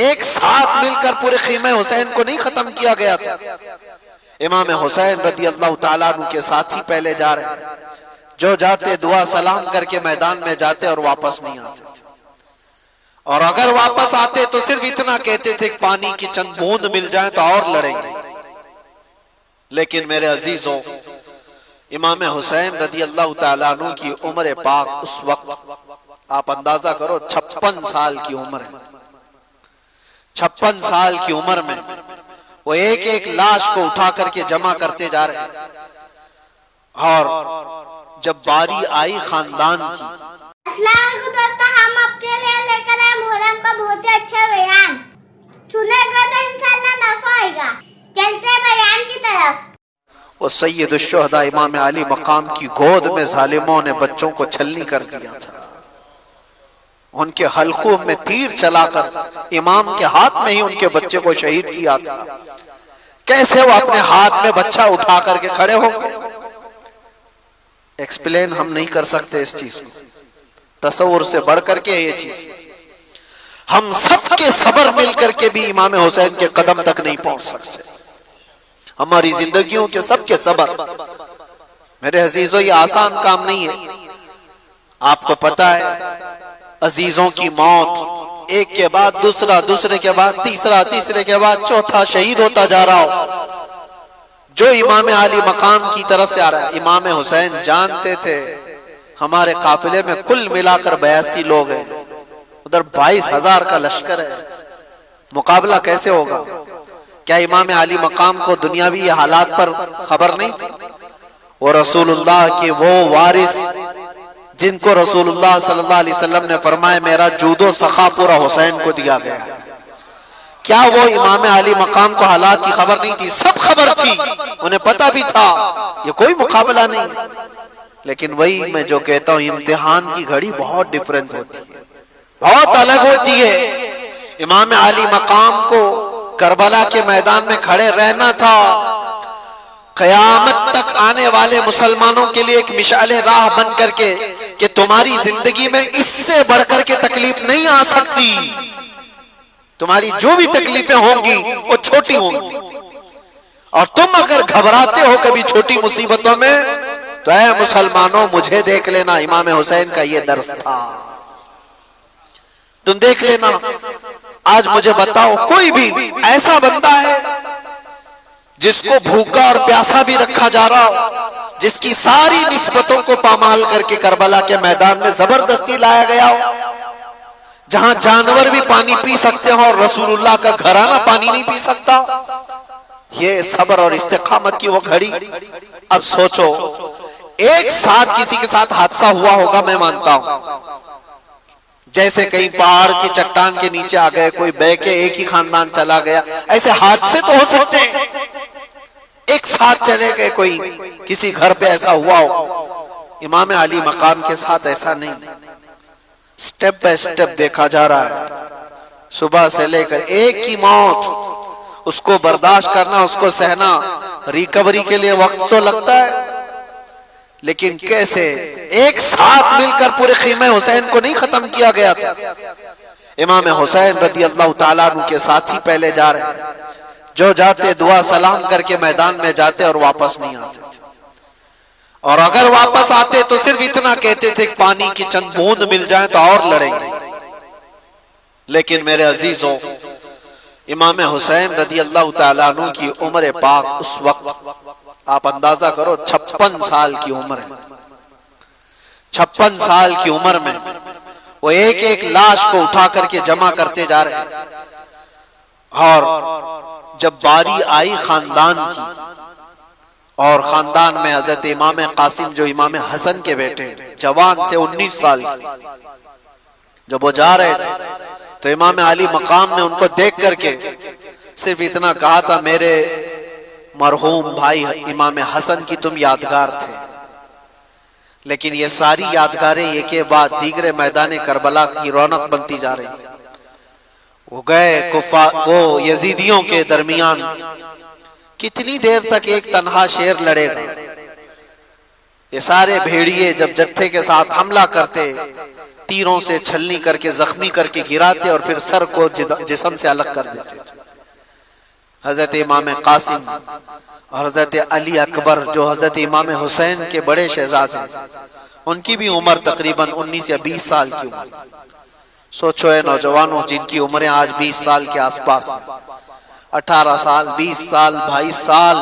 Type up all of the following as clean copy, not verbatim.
एक साथ मिलकर पूरे खीमे हुसैन को नहीं खत्म किया गया था। इमाम हुसैन रदी अल्लाह ताला अन्हु के साथी पहले जा रहे हैं, जो जाते दुआ सलाम करके मैदान में जाते और वापस नहीं आते थे, और अगर वापस आते तो सिर्फ इतना कहते थे कि पानी की चंद बूंद मिल जाए तो और लड़ेंगे। लेकिन मेरे अजीजों, इमाम हुसैन रदी अल्लाह ताला अन्हु की उम्र पाक उस वक्त आप अंदाजा करो 56 साल की उम्र है। 56 साल की उम्र में वो एक एक लाश को उठा करके जमा करते जा रहे हैं। और जब बारी आई खानदान की, हम आपके लिए लेकर आए मुहर्रम का बहुत ही अच्छा बयान। सुनेगा तो इंशाअल्लाह नफा आएगा। चलते बयान की तरफ। वो सैयद शुहदा इमाम अली मकाम की गोद में जालिमों ने बच्चों को छलनी कर दिया था। उनके हल्कों में तीर चलाकर इमाम के हाथ में ही उनके बच्चे को शहीद किया था। कैसे वो अपने हाथ में बच्चा उठा करके खड़े होंगे, एक्सप्लेन हम नहीं कर सकते इस चीज को। तसव्वुर से बढ़ करके ये चीज, हम सबके सबर मिल करके भी इमाम हुसैन के कदम तक नहीं पहुंच सकते। हमारी जिंदगियों के सबके सबर, मेरे अजीजों, ये आसान काम नहीं है। आपको पता है, अजीजों की मौत एक के बाद दूसरा, दूसरे के बाद तीसरा, तीसरे के बाद चौथा शहीद होता जा रहा हो, जो इमाम अली मकाम की तरफ से आ रहा है। इमाम हुसैन जानते थे हमारे काफिले में कुल मिलाकर 82 लोग हैं, उधर 22,000 का लश्कर है, मुकाबला कैसे होगा? क्या इमाम अली मकाम को दुनियावी हालात पर खबर नहीं थी? वो रसूलुल्लाह के वो वारिस जिनको रसूलुल्लाह सल्लल्लाहु अलैहि वसल्लम ने फरमाया मेरा जूदो सखा पूरा हुसैन को दिया गया है, क्या वो इमाम अली मकाम को हालात की खबर नहीं थी? सब खबर थी, उन्हें पता भी था ये कोई मुकाबला नहीं। लेकिन वही मैं जो कहता हूं, इम्तिहान की घड़ी बहुत डिफरेंट होती है, बहुत अलग होती है। इमाम अली मकाम को करबला के मैदान में खड़े रहना था। कयामत तक आने वाले मुसलमानों के लिए एक मिसाले राह बन करके कि तुम्हारी जिंदगी में इससे बढ़कर के तकलीफ नहीं आ सकती। तुम्हारी जो भी तकलीफें होंगी वो छोटी होंगी, और तुम अगर घबराते हो कभी छोटी मुसीबतों में, तो ऐ मुसलमानों मुझे देख लेना। इमाम हुसैन का ये दर्स था, तुम देख लेना। आज मुझे बताओ, कोई भी ऐसा बंदा है जिसको भूखा और प्यासा भी रखा जा रहा हो, जिसकी सारी निस्बतों को पामाल करके करबला के मैदान में जबरदस्ती लाया गया हो, जहां जानवर भी पानी पी सकते हो और रसूलुल्लाह का घराना पानी नहीं पी सकता? ये सब्र और इस्तिकामत की वो घड़ी। अब सोचो, एक साथ किसी के साथ हादसा हुआ होगा, मैं मानता हूं, जैसे कहीं पहाड़ की चट्टान के नीचे आ गए, कोई बह के एक ही खानदान चला गया, ऐसे हादसे तो हो सकते हैं। एक साथ चले गए, कोई किसी घर पे ऐसा हुआ हो। इमाम अली मकाम के साथ ऐसा नहीं, स्टेप बाय स्टेप देखा जा रहा है। सुबह से लेकर एक ही मौत, उसको बर्दाश्त करना, उसको सहना, रिकवरी के लिए वक्त तो लगता है, लेकिन कैसे एक साथ मिलकर पूरे खीमे हुसैन को नहीं खत्म किया गया था। इमाम हुसैन रदी अल्लाह ताला अन्हु के साथी पहले जा रहे हैं, जो जाते दुआ सलाम करके मैदान में जाते और वापस नहीं आते थे, और अगर वापस आते तो सिर्फ इतना कहते थे कि पानी की चंद बूंद मिल जाए तो और लड़ेंगे। लेकिन मेरे अजीजों, इमाम हुसैन रदी अल्लाह ताला अन्हु की उम्र पाक उस वक्त आप अंदाजा करो 56 साल की उम्र है। 56 साल की उम्र में वो एक एक लाश को उठा करके जमा करते जा रहे हैं। और जब बारी आई खानदान की, और खानदान में हजरत इमाम कासिम जो इमाम हसन के बेटे जवान थे, 19 साल के, जब वो जा रहे थे तो इमाम अली मकाम ने उनको देख करके सिर्फ इतना कहा था, मेरे मरहूम भाई इमाम हसन की तुम यादगार थे। लेकिन ये सारी यादगारें एक के बाद दीगरे मैदान करबला की रौनक बनती जा रही थी। वो गए वो यजीदियों के दरमियान कितनी देर तक एक तन्हा शेर लड़ेगा? ये सारे भेड़िए जब जत्थे के साथ हमला करते तीरों से छलनी करके जख्मी करके गिराते और फिर सर को जिस्म से अलग कर देते थे। हजरत इमाम कासिम और हजरत अली अकबर जो हजरत इमाम हुसैन के बड़े शहजादे, उनकी भी उम्र तकरीबन 19 या 20 साल की उम्र। सोचो है नौजवानों, जिनकी उम्रें आज 20 साल के आसपास है, 18 साल, 20 साल, 22 साल।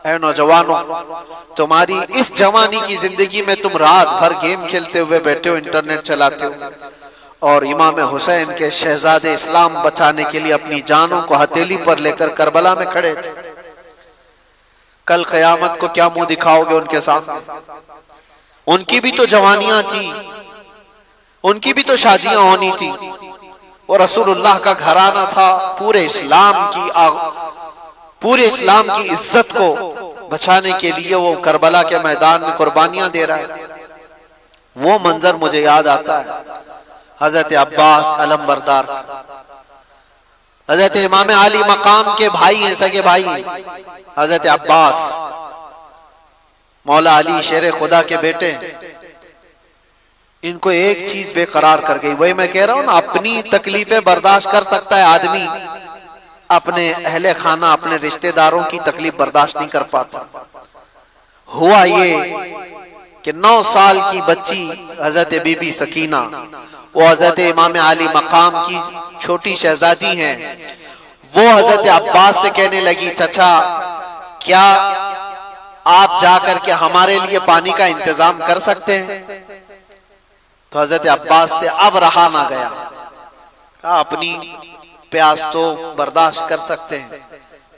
ऐ नौजवानों, तुम्हारी इस जवानी की जिंदगी में तुम रात भर गेम खेलते हुए बैठे हो, इंटरनेट चलाते हो, और इमाम हुसैन के शहजादे इस्लाम बचाने के लिए अपनी जानों को हथेली पर लेकर करबला में खड़े थे। कल क़यामत को क्या मुंह दिखाओगे उनके सामने? उनकी भी तो जवानियां थी, उनकी भी तो शादियां होनी थी, और रसूलुल्लाह का घराना था। पूरे इस्लाम की इज्जत को बचाने के लिए वो करबला के मैदान में कुर्बानियां दे रहा है। वो मंजर मुझे याद आता है हजरत अब्बास अलम बरदार, हजरत इमाम अली मकाम के भाई हैं, सगे भाई हजरत अब्बास, मौला अली शेर खुदा के बेटे। इनको एक चीज बेकरार कर गई, वही मैं कह रहा हूं ना, अपनी तकलीफें बर्दाश्त कर सकता है आदमी, अपने अहले खाना अपने रिश्तेदारों की तकलीफ बर्दाश्त नहीं कर पाता। हुआ ये कि 9 साल की बच्ची हजरत बीबी सकीना, वो हजरत इमाम अली मकाम की छोटी शहजादी हैं, वो हजरत अब्बास से कहने लगी, चचा क्या आप जाकर के हमारे लिए पानी का इंतजाम कर सकते हैं? तो हजरत अब्बास से अब रहा ना गया, कहा अपनी प्यास तो बर्दाश्त कर सकते हैं,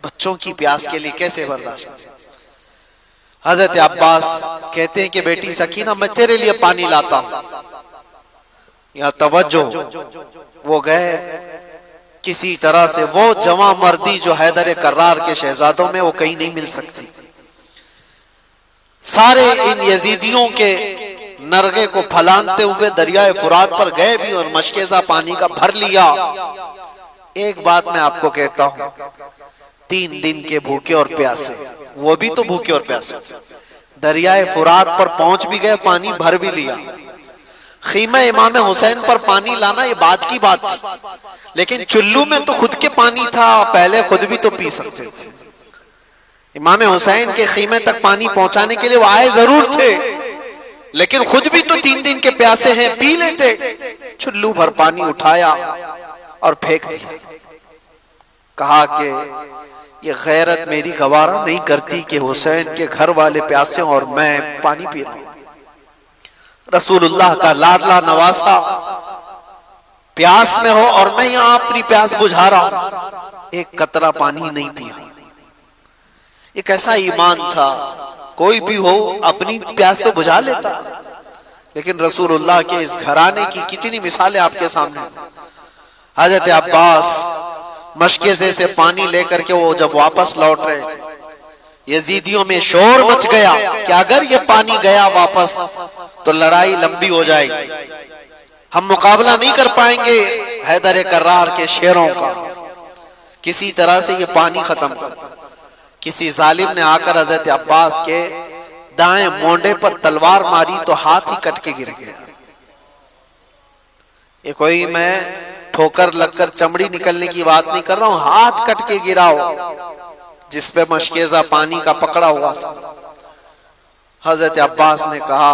बच्चों की प्यास के लिए कैसे बर्दाश्त करें? हजरत अब्बास कहते हैं कि बेटी सकीना, मैं तेरे लिए पानी लाता हूं। या तवज्जो, वो गए किसी तरह से, वो जवां मर्दी जो हैदर कर्रार के शहजादों में वो कहीं नहीं मिल सकती। सारे इन यजीदियों के नरगे को फलानते हुए दरियाए फुरात पर गए भी और मशकेजा पानी का भर लिया। एक बात मैं आपको कहता हूं, 3 दिन के भूखे और प्यासे, वो भी तो भूखे और प्यासे, दरियाए फुरात पर पहुंच भी गए, पानी भर भी लिया। खीमा इमाम हुसैन पर पानी लाना ये बात की बात थी, लेकिन चुल्लू में तो खुद के पानी था, पहले खुद भी तो पी सकते थे। इमाम हुसैन के खीमे तक पानी पहुंचाने के लिए वो आए जरूर थे, लेकिन खुद भी तो 3 दिन के प्यासे हैं, पी लेते। चुल्लू भर पानी उठाया और फेंक दिया। कहा कि ये गैरत मेरी गवारा नहीं करती कि हुसैन के घर वाले प्यासे और मैं पानी पी रहा हूं। रसूलुल्लाह का लाडला नवासा प्यास में हो और मैं यहां अपनी प्यास बुझा रहा हूं, एक कतरा पानी नहीं पिया। ये कैसा ईमान था, कोई भी हो अपनी प्यास से बुझा लेता। लेकिन रसूलुल्लाह के इस घराने की कितनी मिसालें आपके सामने। हजरत अब्बास मशकेज़े से पानी लेकर के वो जब वापस लौट रहे थे, यजीदियों में शोर मच गया कि अगर ये पानी गया वापस तो लड़ाई लंबी हो जाएगी, हम मुकाबला नहीं कर पाएंगे हैदर कर्रार के शेरों का। किसी तरह से ये पानी खत्म कर। किसी जालिम ने आकर हजरत अब्बास के दाएं मोंडे पर तलवार मारी तो हाथ ही कट के गिर गया। ये कोई मैं ठोकर लगकर चमड़ी निकलने की बात नहीं कर रहा हूं, हाथ कट के गिरा हो जिसपे मशकेजा पानी का पकड़ा हुआ था। हजरत अब्बास ने कहा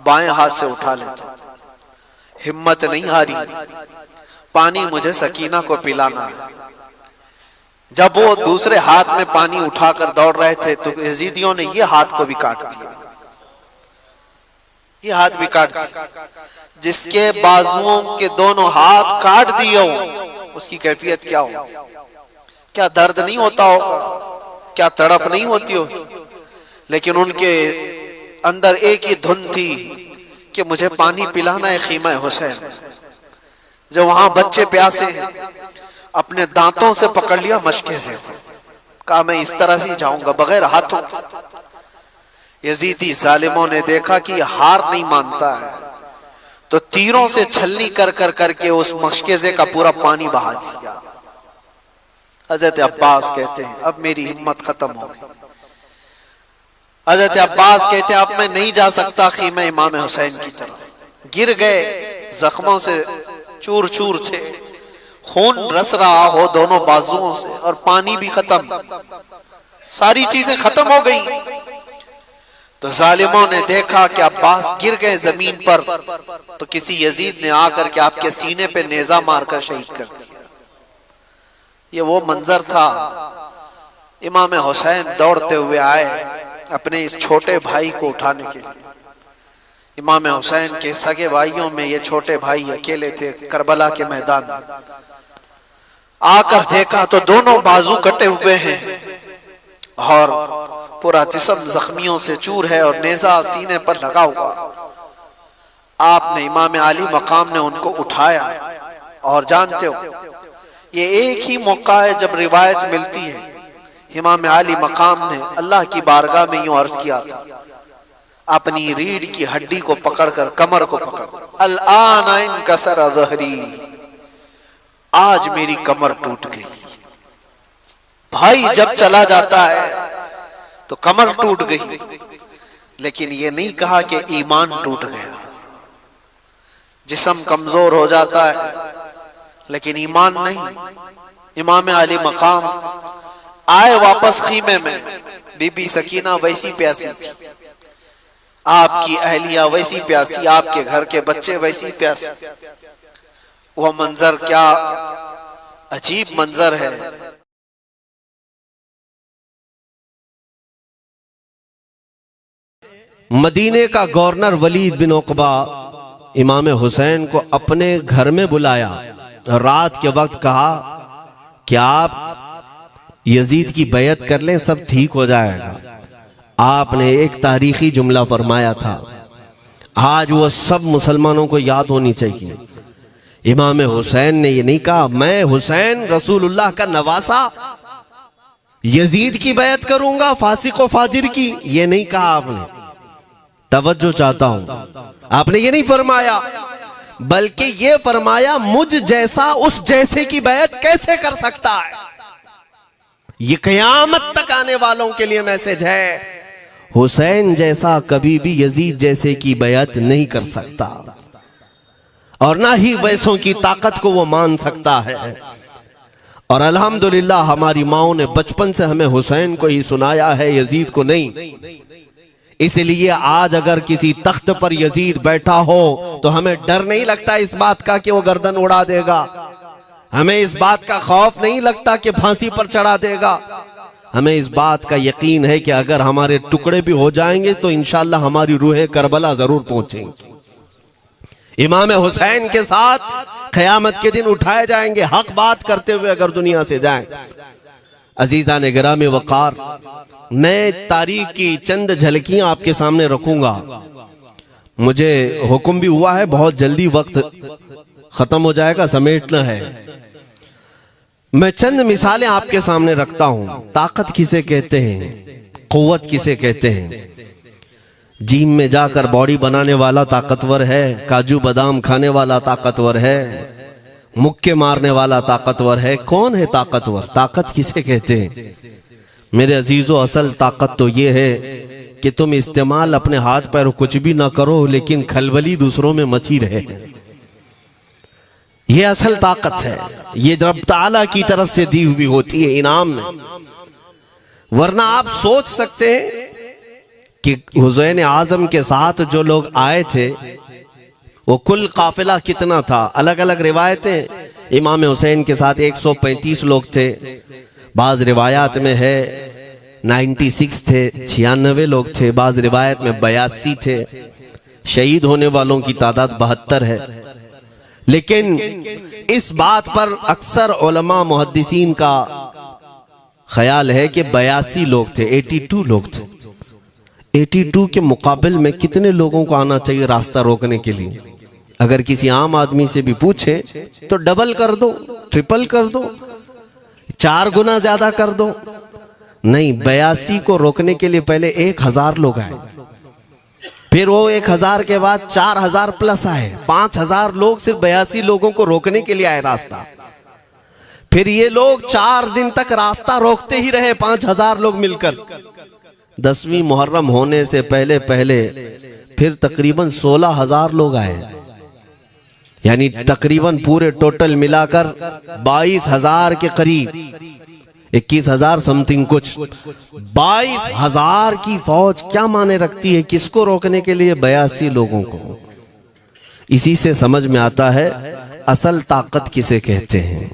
बाएं हाथ से उठा लेता, हिम्मत नहीं हारी, पानी मुझे सकीना को पिलाना है। जब वो दूसरे हाथ में पानी उठाकर दौड़ रहे थे तो यजीदियों ने ये हाथ को भी काट दिया, ये हाथ भी काट दिया। जिसके बाजुओं के दोनों हाथ काट दिए हो उसकी कैफियत क्या हो? क्या दर्द नहीं होता होगा? क्या तड़प नहीं होती होगी? लेकिन उनके अंदर एक ही धुन थी कि मुझे पानी पिलाना है खीमा हुसैन। जो वहां बच्चे प्यासे हैं, अपने दांतों से पकड़ लिया मशके से, कहा मैं इस तरह से जाऊंगा बगैर हाथों। यजीदी जालिमों ने देखा कि हार नहीं मानता है तो तीरों से छलनी कर कर करके उस मशकेजे का पूरा पानी बहा दिया। हजरत अब्बास कहते हैं अब मेरी हिम्मत खत्म हो गई। हजरत अब्बास कहते हैं अब मैं नहीं जा सकता खीमा इमाम हुसैन की तरफ। गिर गए, जख्मों से चूर चूर थे, खून रस रहा हो दोनों बाजुओं से और पानी भी खत्म, सारी चीजें खत्म हो गई। तो जालिमों ने देखा कि अब्बास गिर गए जमीन पर, तो किसी यजीद ने आकर के आपके सीने पे नेजा मारकर शहीद कर दिया। ये वो मंजर था। इमाम हुसैन दौड़ते हुए आए अपने इस छोटे भाई को उठाने के लिए। इमाम हुसैन के सगे भाइयों में ये छोटे भाई अकेले थे करबला के मैदान में। आकर देखा तो दोनों बाजू कटे हुए हैं और पूरा जिस्म जख्मियों से चूर है और नेजा सीने पर लगा हुआ। आपने इमाम आली मकाम ने उनको उठाया और जानते हो ये एक ही मौका है जब रिवायत मिलती है इमाम आली मकाम ने अल्लाह की बारगाह में यूं अर्ज किया था, अपनी रीढ़ की हड्डी को पकड़कर, कमर को पकड़, अल-आन इनकसर ज़हरी, आज मेरी कमर टूट गई। भाई जब चला जाता है तो कमर टूट गई, लेकिन ये नहीं कहा कि ईमान टूट गया। जिस्म कमजोर हो जाता है लेकिन ईमान नहीं। इमाम आली मकाम आए वापस खीमे में, बीबी सकीना वैसी प्यासी थी, आपकी अहलिया वैसी प्यासी, आपके घर के बच्चे वैसी प्यासी। वह मंजर क्या अजीब मंजर है। मदीने का गवर्नर वलीद बिन उक़बा इमाम हुसैन को अपने घर में बुलाया, रात के वक्त कहा कि आप यजीद की बैयत कर लें, सब ठीक हो जाएगा। आपने एक तारीखी जुमला फरमाया था, आज वो सब मुसलमानों को याद होनी चाहिए। इमाम हुसैन ने ये नहीं कहा मैं हुसैन रसूलुल्लाह का नवासा यजीद की बैयत करूंगा फासिक व फाजिर की, ये नहीं कहा आपने। तवज्जो चाहता हूं, आपने ये नहीं फरमाया, बल्कि ये फरमाया मुझ जैसा उस जैसे की बैयत कैसे कर सकता है। ये कयामत तक आने वालों के लिए मैसेज है, हुसैन जैसा कभी भी यजीद जैसे की बैयत नहीं कर सकता और ना ही वैसों की ताकत को वो मान सकता है। और अल्हम्दुलिल्लाह हमारी माओ ने बचपन से हमें हुसैन को ही सुनाया है, यजीद को नहीं। इसलिए आज अगर किसी तख्त पर यजीद बैठा हो तो हमें डर नहीं लगता इस बात का कि वो गर्दन उड़ा देगा, हमें इस बात का खौफ नहीं लगता कि फांसी पर चढ़ा देगा। हमें इस बात का यकीन है कि अगर हमारे टुकड़े भी हो जाएंगे तो इंशाअल्लाह हमारी रूहें करबला जरूर पहुंचेंगी। इमाम हुसैन के साथ क़यामत के दिन उठाए जाएंगे, हक बात करते हुए अगर दुनिया से जाएं। अजीजा ने गिरामी वकार, मैं तारीख की चंद झलकियां आपके सामने रखूंगा। मुझे हुक्म भी हुआ है, बहुत जल्दी वक्त खत्म हो जाएगा, समेटना है। मैं चंद मिसालें आपके सामने रखता हूं। ताकत किसे कहते हैं, कुव्वत किसे कहते हैं। जिम में जाकर बॉडी बनाने वाला ताकतवर है, काजू बादाम खाने वाला ताकतवर है, मुक्के मारने वाला ताकतवर है। कौन है ताकतवर? ताकत किसे कहते हैं? मेरे अजीजों, असल ताकत तो ये है कि तुम इस्तेमाल अपने हाथ पैर कुछ भी ना करो, लेकिन खलबली दूसरों में मची रहे। ये असल ताकत है, ये रब ताला की तरफ से दी हुई होती है इनाम में। वरना आप सोच सकते हैं कि हुसैन आजम के साथ जो लोग आए थे वो कुल काफिला कितना था। अलग अलग रिवायतें, इमाम हुसैन के साथ 135 लोग थे, बाज रिवायात में है 96 थे, 96 लोग थे, बाज रिवायत में 82 थे। शहीद होने वालों की तादाद 72 है। लेकिन इस बात पर अक्सर उलमा मुहद्दिसीन का ख्याल है कि 82 लोग थे, 82 लोग थे। 82 के मुकाबिल में कितने लोगों को आना चाहिए रास्ता रोकने के लिए? अगर किसी आम आदमी से भी पूछे तो डबल कर दो, ट्रिपल कर दो, 4 गुना ज्यादा कर दो। नहीं, 82 को रोकने के लिए पहले 1000 लोग आए, फिर वो 1000 के बाद 4000 प्लस आए, 5000 लोग सिर्फ 82 लोगों को रोकने के लिए आए रास्ता। फिर ये लोग 4 दिन तक रास्ता रोकते ही रहे, 5000 लोग मिलकर। 10वीं मुहर्रम होने से पहले पहले फिर तकरीबन 16,000 लोग आए, यानी तकरीबन पूरे टोटल मिलाकर 22,000 के करीब, 21,000 समथिंग कुछ, 22,000 की फौज क्या माने रखती है? किसको रोकने के लिए? 82 लोगों को। इसी से समझ में आता है असल ताकत किसे कहते हैं।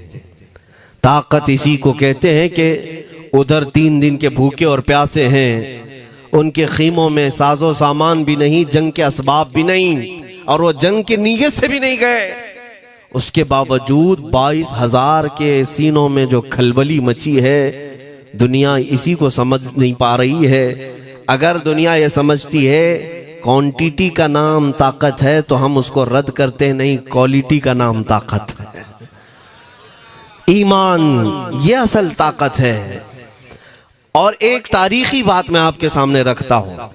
ताकत इसी को कहते हैं कि उधर 3 दिन के भूखे और प्यासे हैं, उनके खीमों में साजो सामान भी नहीं, जंग के असबाब भी नहीं, और वो जंग की नीयत से भी नहीं गए। उसके बावजूद 22,000 के सीनों में जो खलबली मची है, दुनिया इसी को समझ नहीं पा रही है। अगर दुनिया ये समझती है क्वांटिटी का नाम ताकत है, तो हम उसको रद्द करते हैं, नहीं, क्वालिटी का नाम ताकत है। ईमान ये असल ताकत है। और एक तारीखी बात मैं आपके सामने रखता हूं,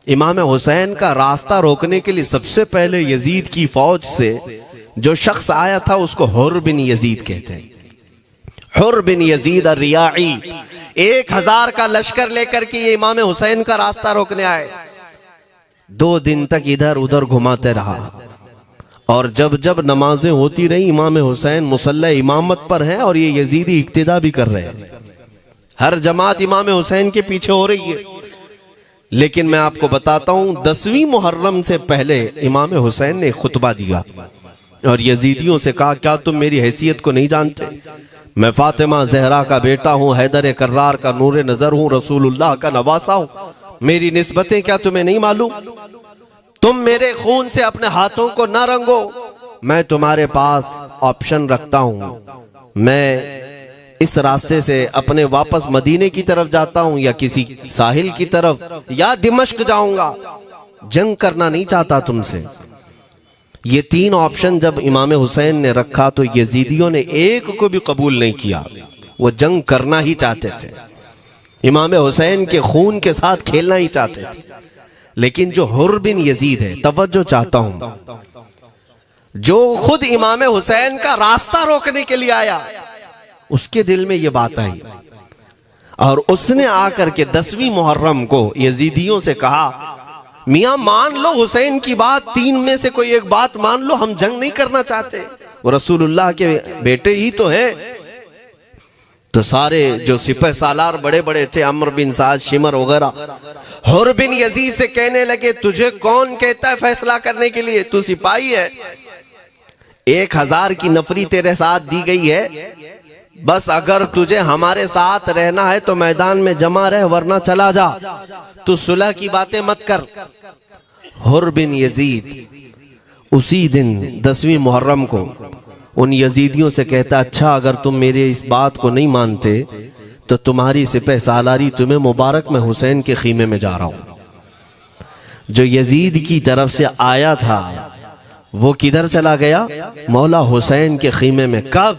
इमाम हुसैन का रास्ता रोकने के लिए सबसे पहले यजीद की फौज से जो शख्स आया था उसको हुर बिन यजीद कहते हैं। हुर बिन यजीद रियाई 1000 का लश्कर लेकर के ये इमाम हुसैन का रास्ता रोकने आए। 2 दिन तक इधर उधर घुमाते रहा, और जब जब नमाजें होती रही, इमाम हुसैन मुसल्ला इमामत पर हैं और ये यजीदी इक्तिदा भी कर रहे हैं। हर जमात इमाम हुसैन के पीछे हो रही है। लेकिन मैं आपको बताता हूं, 10वीं मुहर्रम से पहले इमाम हुसैन ने खुतबा दिया और यजीदियों से कहा, क्या तुम मेरी हैसियत को नहीं जानते? मैं फातिमा जहरा का बेटा हूं, हैदर कर्रार का नूर नजर हूं, रसूलुल्लाह का नवासा हूं। मेरी निस्बतें क्या तुम्हें नहीं मालूम? तुम मेरे खून से अपने हाथों को ना रंगो। मैं तुम्हारे पास ऑप्शन रखता हूं, मैं इस रास्ते से अपने वापस मदीने की तरफ जाता हूं, या किसी साहिल की तरफ, या दिमश्क जाऊंगा। जंग करना नहीं चाहता तुमसे। ये 3 ऑप्शन जब इमाम हुसैन ने रखा तो यजीदियों ने एक को भी कबूल नहीं किया। वो जंग करना ही चाहते थे, इमाम हुसैन के खून के साथ खेलना ही चाहते थे। लेकिन जो हुर बिन यजीद है, तवज्जो चाहता हूं, जो खुद इमाम हुसैन का रास्ता रोकने के लिए आया, उसके दिल में यह बात आई और उसने आकर के 10वीं मुहर्रम को यजीदियों से कहा, मियां मान लो हुसैन की बात, 3 में से कोई एक बात मान लो, हम जंग नहीं करना चाहते, वो रसूलुल्लाह के बेटे ही तो हैं। तो सारे जो सिपह सालार बड़े बड़े थे, अमर बिन साद, शिमर वगैरह, हुर बिन यजीद से कहने लगे, तुझे कौन कहता है फैसला करने के लिए? तू सिपाही है। 1000 की नफरी तेरे साथ दी गई है, बस अगर तुझे हमारे साथ रहना है तो मैदान में जमा रह, वरना चला जा, तू सुलह की बातें मत कर। हुर बिन यजीद उसी दिन 10वीं मुहर्रम को उन यजीदियों से कहता, अच्छा अगर तुम मेरे इस बात को नहीं मानते तो तुम्हारी सिपह सालारी तुम्हें मुबारक, मैं हुसैन के खीमे में जा रहा हूं। जो यजीद की तरफ से आया था वो किधर चला गया? मौला हुसैन के खीमे में। कब?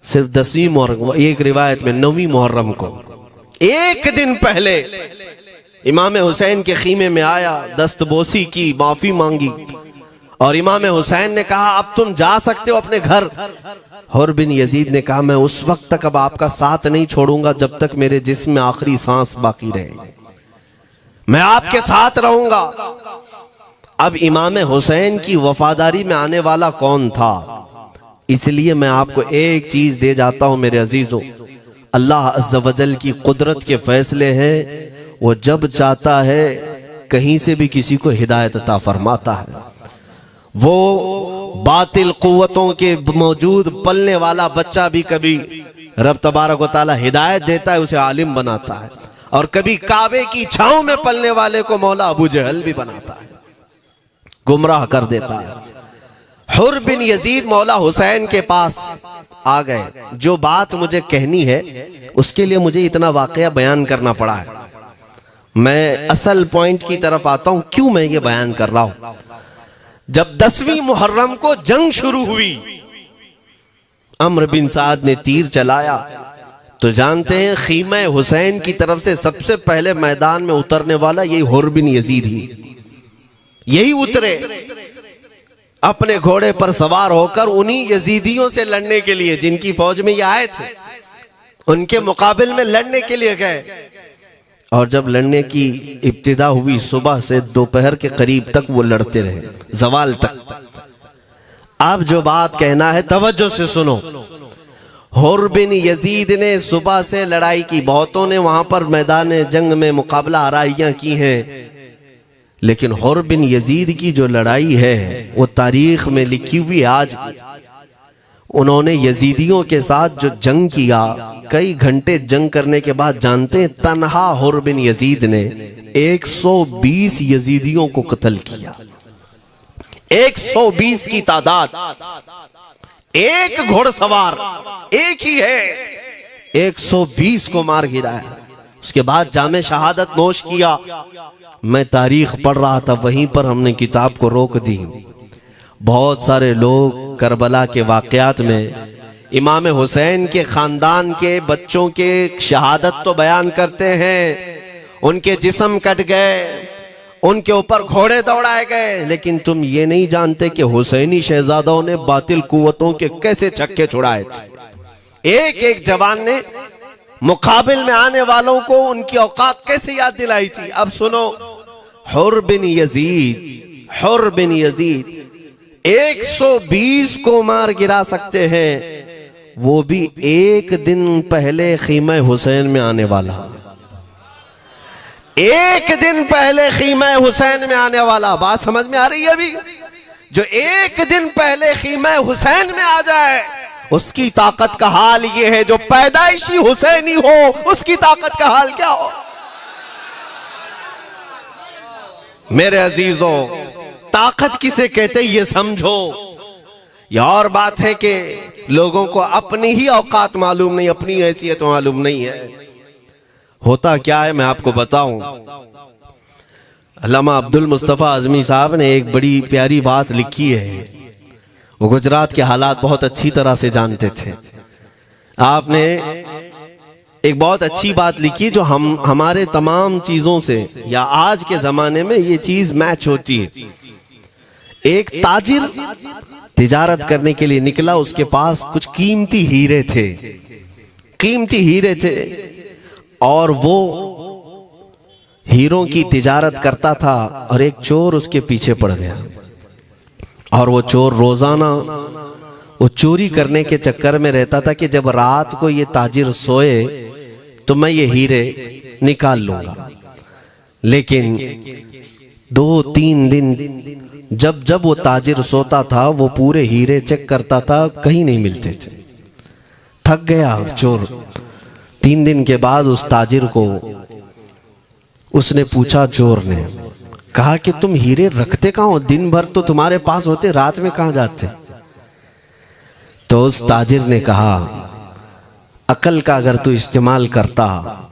सिर्फ 10वीं मुहर्रम, एक रिवायत में 9वीं मुहर्रम को, 1 दिन पहले इमाम हुसैन के खीमे में आया, दस्तबोसी की, माफी मांगी, और इमाम हुसैन ने कहा अब तुम जा सकते हो अपने घर। हुर बिन यजीद ने कहा, मैं उस वक्त तक अब आपका साथ नहीं छोड़ूंगा जब तक मेरे जिस्म में आखिरी सांस बाकी रहे, मैं आपके साथ रहूंगा। अब इमाम हुसैन की वफादारी में आने वाला कौन था? इसलिए मैं आपको एक चीज दे जाता हूं मेरे अजीजों, अल्लाह अज़्ज़ वजल की कुदरत के फैसले हैं, वो जब चाहता है कहीं से भी किसी को हिदायत अता फरमाता है। वो बातिल कुव्वतों के मौजूद पलने वाला बच्चा भी कभी रब तबारक व तआला हिदायत देता है, उसे आलिम बनाता है, और कभी काबे की छांव में पलने वाले को मौला अबू जहल भी बनाता है, गुमराह कर देता है। हुर बिन यजीद मौला हुसैन के पास आ गए। जो बात मुझे कहनी है उसके लिए मुझे इतना वाकया बयान करना पड़ा है। मैं असल पॉइंट की तरफ आता हूं, क्यों मैं ये बयान कर रहा हूं। जब 10वीं मुहर्रम को जंग शुरू हुई, अम्र बिन साद ने तीर चलाया, तो जानते हैं खीमा हुसैन की तरफ से सबसे पहले मैदान में उतरने वाला यही हुर बिन यजीद ही, यही उतरे अपने घोड़े पर सवार होकर उन्हीं यजीदियों से लड़ने के लिए जिनकी फौज में ये आए थे, उनके मुकाबिल में लड़ने के लिए गए। और जब लड़ने की इब्तिदा हुई सुबह से दोपहर के करीब तक वो लड़ते रहे, जवाल तक। अब जो बात कहना है तवज्जो से सुनो। हुर बिन यजीद ने सुबह से लड़ाई की, बहुतों ने वहां पर मैदान जंग में मुकाबला आराइयां की हैं, लेकिन हुर बिन यजीद की जो लड़ाई है वो तारीख में लिखी हुई। आज उन्होंने यजीदियों के साथ जो जंग किया, कई घंटे जंग करने के बाद, जानते हैं तन्हा हुर बिन यजीद ने 120 यजीदियों को कत्ल किया। 120 की तादाद, एक घोड़सवार एक ही है, 120 को मार गिराया। उसके बाद जामे शहादत नोश किया। मैं तारीख पढ़ रहा था, वहीं पर हमने किताब को रोक दी। बहुत सारे लोग करबला के वाकयात में इमाम हुसैन के खानदान के बच्चों के शहादत तो बयान करते हैं, उनके जिस्म कट गए, उनके ऊपर घोड़े दौड़ाए गए, लेकिन तुम ये नहीं जानते कि हुसैनी शहजादों ने बातिल कुव्वतों के कैसे छक्के छुड़ाए थे। एक एक जवान ने मुकाबिल में आने वालों को उनकी औकात कैसे याद दिलाई थी। अब सुनो, हुर बिन यजीद 120 को मार गिरा सकते हैं, वो भी एक दिन पहले खीमा हुसैन में आने वाला, एक दिन पहले खीमा हुसैन में आने वाला। बात समझ में आ रही है? अभी जो एक दिन पहले खीमा हुसैन में आ जाए, उसकी ताकत का हाल ये है, जो पैदाइशी हुसैनी हो उसकी ताकत का हाल क्या हो। मेरे अजीजों, ताकत किसे कहते ये समझो। यह और बात है कि लोगों को अपनी ही औकात मालूम नहीं, अपनी हैसियत मालूम नहीं है। होता क्या है मैं आपको बताऊं। अल्लामा अब्दुल मुस्तफा आजमी साहब ने एक बड़ी प्यारी बात लिखी है। वो गुजरात के हालात बहुत अच्छी तरह से जानते थे। आपने एक बहुत अच्छी बात लिखी जो हमारे तमाम चीजों से, या आज के जमाने में ये चीज मैच होती है। एक ताजिर तिजारत करने के लिए निकला, उसके पास कुछ कीमती हीरे थे, और वो हीरों की तिजारत करता था, और एक चोर उसके पीछे पड़ गया। और वो चोर रोजाना वो चोरी करने के चक्कर में रहता था कि जब रात को ये ताजिर सोए तो मैं ये हीरे निकाल लूंगा। लेकिन 2-3 दिन जब वो ताजिर सोता था, वो पूरे हीरे चेक करता था, कहीं नहीं मिलते थे। थक गया चोर। 3 दिन के बाद उस ताजिर को उसने पूछा, चोर ने कहा कि तुम हीरे रखते कहाँ हो? दिन भर तो तुम्हारे पास होते, रात में कहाँ जाते? तो उस ताजिर ने कहा, अकल का अगर तू इस्तेमाल करता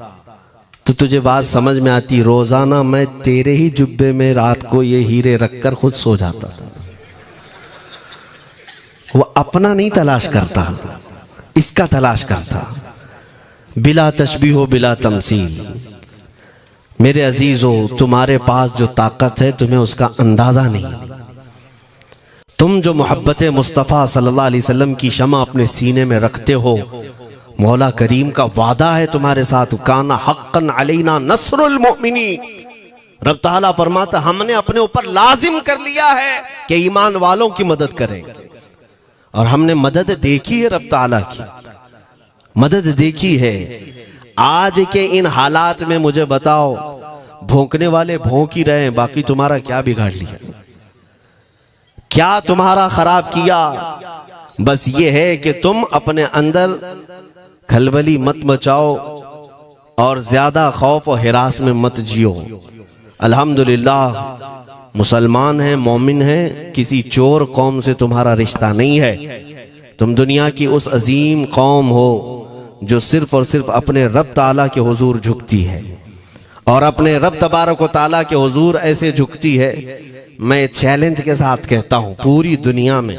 तो तुझे बात समझ में आती। रोजाना मैं तेरे ही जुब्बे में रात को ये हीरे रखकर खुद सो जाता था। वो अपना नहीं तलाश करता, इसका तलाश करता। बिला तशबीह बिला तमसील। मेरे अजीजों, तुम्हारे पास जो ताकत है तुम्हें उसका अंदाजा नहीं। तुम जो मोहब्बत मुस्तफ़ा सल्लल्लाहु अलैहि वसल्लम की शमा अपने सीने में रखते हो, मौला करीम का वादा है तुम्हारे साथ, काना हक्कन अलैना नस्रुल मोमिनीन। रब ताला फरमाता, हमने अपने ऊपर लाजिम कर लिया है कि ईमान वालों की मदद करेंगे। और हमने मदद देखी है, रब ताला की मदद देखी है। आज के इन हालात में मुझे बताओ, भौंकने वाले भौंक ही रहे हैं, बाकी तुम्हारा क्या बिगाड़ लिया, क्या तुम्हारा खराब किया? बस ये है कि तुम अपने अंदर खलबली मत मचाओ और ज्यादा खौफ और हिरास में मत जियो। अल्हम्दुलिल्लाह मुसलमान हैं, मोमिन हैं, किसी चोर कौम से तुम्हारा रिश्ता नहीं है। तुम दुनिया की उस अजीम कौम हो जो सिर्फ और सिर्फ अपने रब ताला के हुजूर झुकती है, और अपने रब तबारक व ताला के हुजूर ऐसे झुकती है। मैं चैलेंज के साथ कहता हूं, पूरी दुनिया में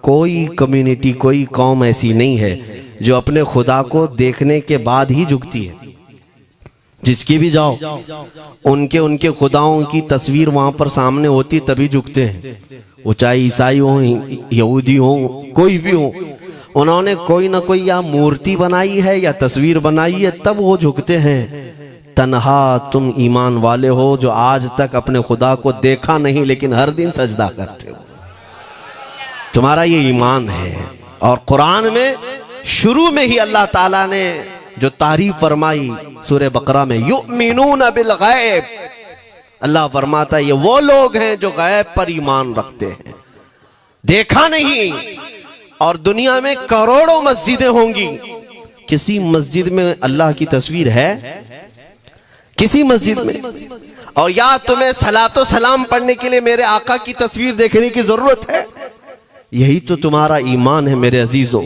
कोई कम्युनिटी, कोई कौम ऐसी नहीं है जो अपने खुदा को देखने के बाद ही झुकती है। जिसकी भी जाओ, उनके खुदाओं की तस्वीर वहां पर सामने होती तभी झुकते हैं। वो चाहे ईसाई हो, यहूदी हो, कोई भी हो, उन्होंने कोई ना कोई या मूर्ति बनाई है या तस्वीर बनाई है, तब वो झुकते हैं, तन्हा तुम ईमान वाले हो जो आज तक अपने खुदा को देखा नहीं लेकिन हर दिन सजदा करते हो। तुम्हारा ये ईमान है। और कुरान में शुरू में ही अल्लाह ताला ने जो तारीफ फरमाई सूरह बकरा में, युमिनून बिल गैब, अल्लाह फरमाता है ये वो लोग हैं जो गैब पर ईमान रखते हैं, देखा नहीं। और दुनिया में करोड़ों मस्जिदें होंगी, किसी मस्जिद में अल्लाह की तस्वीर है? किसी मस्जिद में? और या तुम्हें सलातो सलाम पढ़ने के लिए मेरे आका की तस्वीर देखने की जरूरत है? यही तो तुम्हारा ईमान है मेरे अजीजों।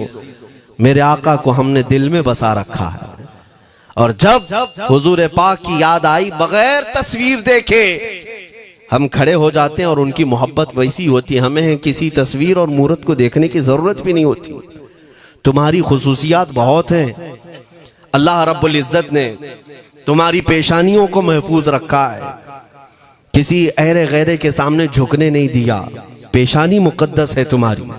मेरे आका को हमने दिल में बसा रखा है, और जब हुजूर पाक की याद आई बगैर तस्वीर देखे हम खड़े हो जाते हैं। और उनकी मोहब्बत वैसी होती है, हमें किसी तस्वीर और मूरत को देखने की जरूरत भी नहीं होती। तुम्हारी खुसूसियात बहुत हैं। अल्लाह रब्बुल इज्जत ने तुम्हारी पेशानियों को महफूज रखा है, किसी अहरे गैरे के सामने झुकने नहीं दिया। पेशानी मुकद्दस है तुम्हारी।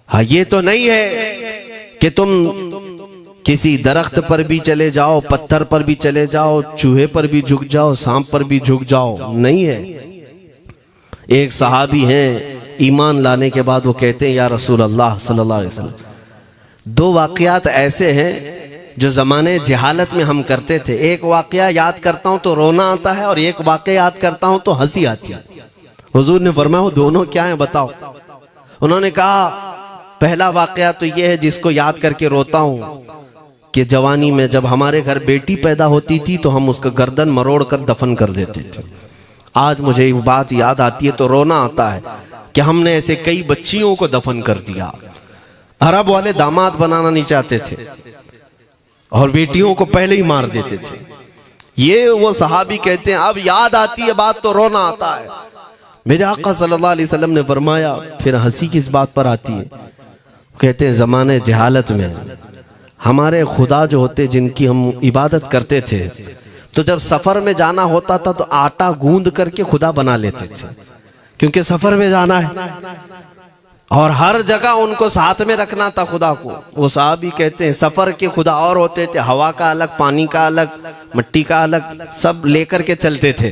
हाँ, ये तो नहीं है कि तुम किसी दरख्त पर भी चले जाओ, पत्थर पर भी चले जाओ, चूहे पर भी झुक जाओ, सांप पर भी झुक जाओ, नहीं है। एक सहाबी हैं, ईमान लाने के बाद वो कहते हैं या रसूल अल्लाह सल्लल्लाहु अलैहि वसल्लम, दो वाकयात ऐसे हैं जो जमाने जहालत में हम करते थे। एक वाकया याद करता हूं तो रोना आता है, और एक वाकया याद करता हूं तो हंसी आती है। हुजूर ने फरमाया वो दोनों क्या है बताओ? उन्होंने कहा पहला वाकया तो ये है जिसको याद करके रोता हूं कि जवानी में जब हमारे घर बेटी पैदा होती थी तो हम उसका गर्दन मरोड़ कर दफन कर देते थे। आज मुझे ये बात याद आती है तो रोना आता है कि हमने ऐसे कई बच्चियों को दफन कर दिया। अरब वाले दामाद बनाना नहीं चाहते थे और बेटियों को पहले ही मार देते थे। ये वो सहाबी कहते हैं अब याद आती है बात तो रोना आता है। मेरे आका सल्लल्लाहु अलैहि वसल्लम ने फरमाया फिर हंसी किस बात पर आती है? कहते हैं जमाने जहालत में हमारे खुदा जो होते जिनकी हम इबादत करते थे, तो जब सफर में जाना होता था तो आटा गूंद करके खुदा बना लेते थे, क्योंकि सफर में जाना है और हर जगह उनको साथ में रखना था खुदा को। वो साहब ही कहते हैं सफर के खुदा और होते थे, हवा का अलग, पानी का अलग, मिट्टी का अलग, सब लेकर के चलते थे।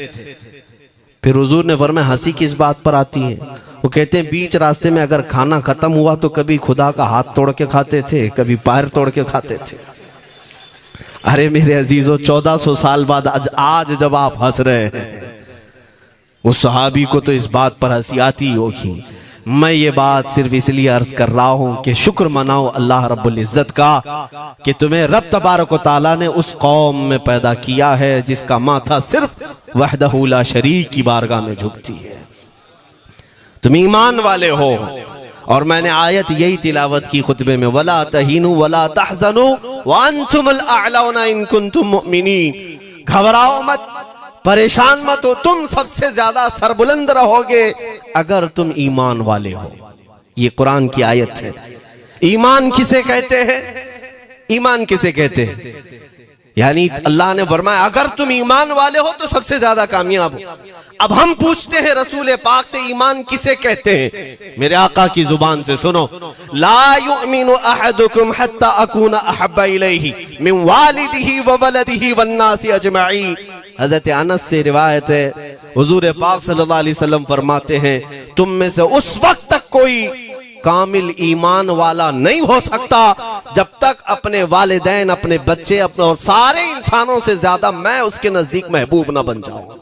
फिर हुजूर ने फरमाया हंसी किस बात पर आती है? वो कहते हैं बीच रास्ते में अगर खाना खत्म हुआ तो कभी खुदा का हाथ तोड़ के खाते थे, कभी पैर तोड़ के खाते थे। अरे मेरे अजीजों, 1400 साल बाद आज जब आप हंस रहे हैं, उस सहाबी को तो इस बात पर हंसी आती होगी। मैं ये बात सिर्फ इसलिए अर्ज कर रहा हूं कि शुक्र मनाओ अल्लाह रब्बुल इज्जत का कि तुम्हें रब तबारक व तआला ने उस कौम में पैदा किया है जिसका माथा सिर्फ वहदहू ला शरीक की बारगाह में झुकती है। तुम ईमान वाले हो। और मैंने आयत यही तिलावत की खुतबे में, वला तहीनु वला तहज़नु व अंतुमुल अअलौना इन कुंतुम मुमिनीन। घबराओ मत, परेशान मत हो, तुम सबसे ज्यादा सरबुलंद रहोगे अगर तुम ईमान वाले हो। ये कुरान की आयत है। ईमान किसे कहते हैं? ईमान किसे कहते हैं? यानी अल्लाह ने फरमाया अगर तुम ईमान वाले हो तो सबसे ज्यादा कामयाब हो। अब हम पूछते हैं रसूल पाक से ईमान किसे कहते हैं? मेरे आका की जुबान से सुनो, ला युमिनु अहदुकुम हत्ता अकूना अहब्बा इलैहि मिन वालिदिही व वलदिही वन नासी अजमईन। हजरत अनस से रिवायत है, हुजूर पाक सल्लल्लाहु अलैहि वसल्लम फरमाते हैं तुम में से उस वक्त तक कोई कामिल ईमान वाला नहीं हो सकता जब तक अपने वालिदैन, अपने बच्चे, अपने और सारे इंसानों से ज्यादा मैं उसके नजदीक महबूब ना बन जाऊं।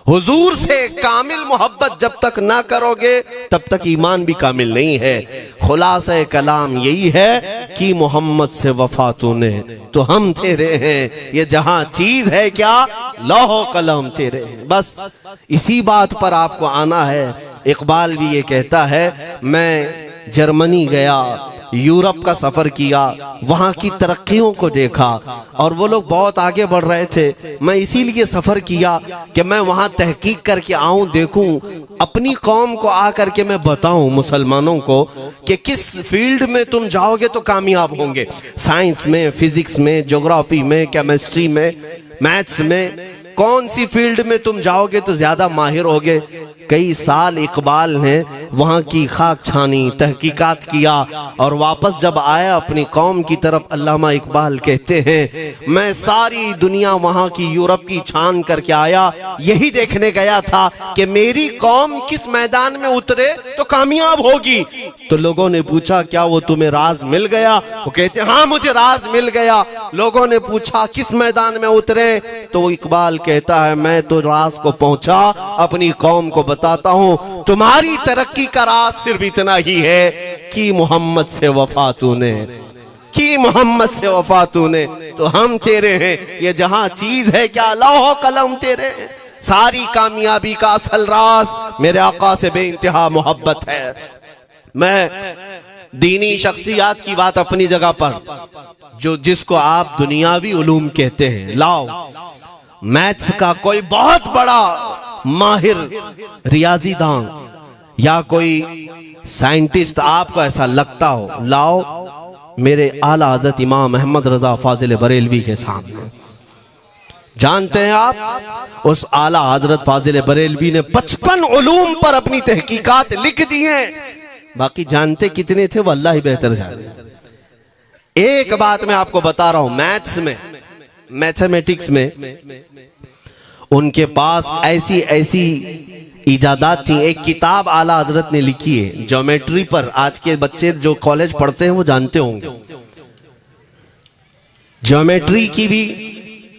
हुजूर से कामिल मोहब्बत जब तक ना करोगे तब तक ईमान भी कामिल नहीं है। खुलासा कलाम यही है कि मोहम्मद से वफा तूने तो हम तेरे हैं, ये जहां चीज है क्या लौह कलम तेरे हैं। बस इसी बात पर आपको आना है। इकबाल भी ये कहता है मैं जर्मनी गया, यूरोप का सफर किया, वहां की तरक्कियों को देखा और वो लोग बहुत आगे बढ़ रहे थे। मैं इसीलिए सफर किया कि मैं वहां तहकीक करके आऊं, देखूं, अपनी कौम को आकर के मैं बताऊं मुसलमानों को कि किस फील्ड में तुम जाओगे तो कामयाब होंगे। साइंस में, फिजिक्स में, ज्योग्राफी में, केमिस्ट्री में, मैथ्स में, कौन सी फील्ड में तुम जाओगे तो ज्यादा माहिर होगे। कई साल इकबाल ने वहाँ की खाक छानी, तहकीकात किया और वापस जब आया अपनी कौम की तरफ, अल्लामा इकबाल कहते हैं मैं सारी दुनिया वहाँ की यूरोप की छान करके आया, यही देखने गया था कि मेरी कौम किस मैदान में उतरे तो कामयाब होगी। तो लोगों ने पूछा क्या वो तुम्हें राज मिल गया? वो कहते हाँ मुझे राज मिल गया। लोगों ने पूछा किस मैदान में उतरे? तो इकबाल कहता है मैं तो राज को पहुंचा, अपनी कौम को बताता हूं तुम्हारी तरक्की का राज सिर्फ इतना ही है कि मोहम्मद से वफा तूने, कि मोहम्मद से वफा तूने, तो हम तेरे हैं। ये जहां चीज है क्या लौह कलम तेरे हैं। सारी कामयाबी का असल राज मेरे आका से बेइंतहा मोहब्बत है। मैं दीनी शख्सियात की बात अपनी जगह पर, जो जिसको आप दुनियावी उलूम कहते हैं, लाओ मैथ्स का कोई बहुत बड़ा माहिर रियाजीदान या कोई साइंटिस्ट आपको ऐसा लगता हो, लाओ मेरे आला हज़रत इमाम अहमद रजा फाजिल बरेलवी के सामने। जानते हैं आप उस आला हजरत फाजिल बरेलवी ने 55 उलूम पर अपनी तहकीकात लिख दी हैं। बाकी जानते कितने थे वो अल्लाह ही बेहतर जाने। एक बात मैं आपको बता रहा हूं, मैथ्स में, मैथमेटिक्स में उनके पास ऐसी ऐसी इजादात थी। एक किताब आला हजरत ने लिखी है ज्योमेट्री पर, आज के बच्चे जो कॉलेज पढ़ते हैं वो जानते होंगे। ज्योमेट्री की भी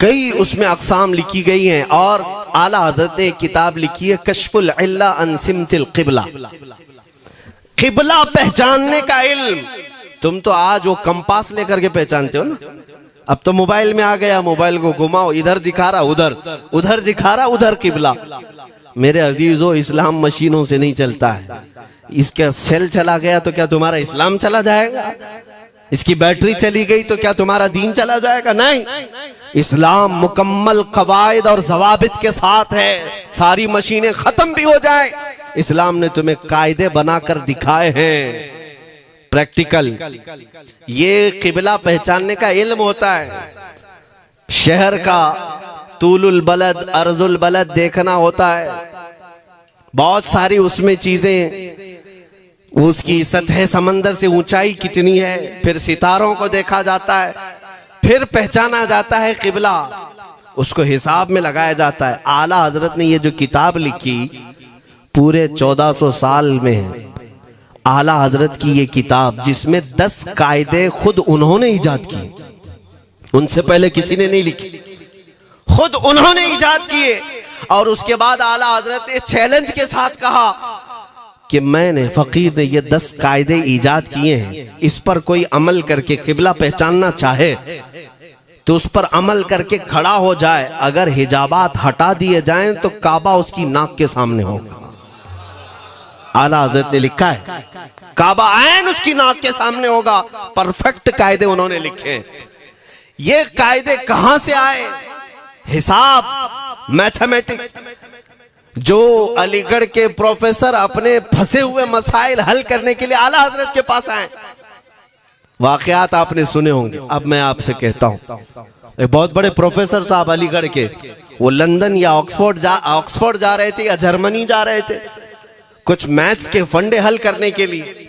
कई उसमें अक़साम लिखी गई हैं और आला हजरत ने एक किताब लिखी है कश्फुल इल्ला अन सिमतिल क़िबला, क़िबला पहचानने का इल्म। तुम तो आज वो कंपास लेकर के पहचानते हो ना, अब तो मोबाइल में आ गया, मोबाइल को घुमाओ, इधर दिखा रहा उधर, उधर दिखा रहा उधर क़िबला। मेरे अजीजों, इस्लाम मशीनों से नहीं चलता है। इसका सेल चला गया तो क्या तुम्हारा इस्लाम चला जाएगा? इसकी बैटरी चली गई तो क्या तुम्हारा दीन चला जाएगा? नहीं, इस्लाम मुकम्मल कवायद और जवाबित के साथ है। सारी मशीनें खत्म भी हो जाएं, इस्लाम ने तुम्हें कायदे बनाकर दिखाए हैं, प्रैक्टिकल। ये क़िबला पहचानने का इल्म होता है। शहर का तूलुल बलद अर्जुल बलद देखना होता है, बहुत सारी उसमें चीजें, उसकी सतह समंदर से ऊंचाई कितनी है, फिर सितारों को देखा जाता है, फिर पहचाना जाता है क़िबला, उसको हिसाब में लगाया जाता है। आला हजरत ने ये जो किताब लिखी पूरे 1400 साल में, आला हजरत की ये किताब जिसमें 10 कायदे खुद उन्होंने इजाद किए, उनसे पहले किसी ने नहीं लिखी, खुद उन्होंने इजाद किए। और उसके बाद आला हजरत ने चैलेंज के साथ कहा कि मैंने, फकीर ने ये 10 कायदे इजाद किए हैं, इस पर कोई अमल करके क़िबला पहचानना चाहे तो उस पर अमल करके खड़ा हो जाए, अगर हिजाबात हटा दिए जाएं तो काबा उसकी नाक के सामने होगा। आला हजरत ने लिखा है काबा ऐन उसकी नाक के सामने होगा। परफेक्ट कायदे उन्होंने लिखे हैं। ये कायदे कहां से आए? हिसाब, मैथमेटिक्स। जो अलीगढ़ के प्रोफेसर अपने फंसे हुए मसाइल हल करने के लिए आला हजरत के पास आए, वाकयात आपने सुने होंगे। अब मैं आपसे कहता हूं, एक बहुत बड़े प्रोफेसर साहब अलीगढ़ के, वो लंदन या ऑक्सफोर्ड जा रहे थे या जर्मनी जा रहे थे कुछ मैथ्स के फंडे हल करने के लिए।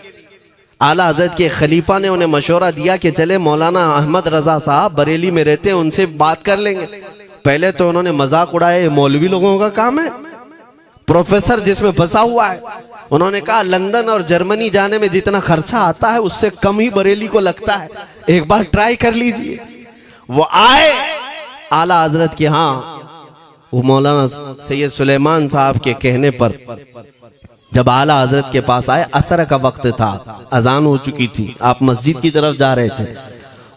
आला हजरत के खलीफा ने उन्हें मशवरा दिया कि चले मौलाना अहमद रजा साहब बरेली में रहते हैं, उनसे बात कर लेंगे। पहले तो उन्होंने मजाक उड़ाया, मौलवी लोगों का काम है, प्रोफेसर जिसमें फंसा हुआ है। उन्होंने कहा लंदन और जर्मनी जाने में जितना खर्चा आता है उससे कम ही बरेली को लगता है, एक बार ट्राई कर लीजिए। वो आए आला हजरत के यहाँ, वो मौलाना सैयद सुलेमान साहब के कहने पर जब आला हजरत के पास आए, असर का वक्त था, अजान हो चुकी थी, आप मस्जिद की तरफ जा रहे थे।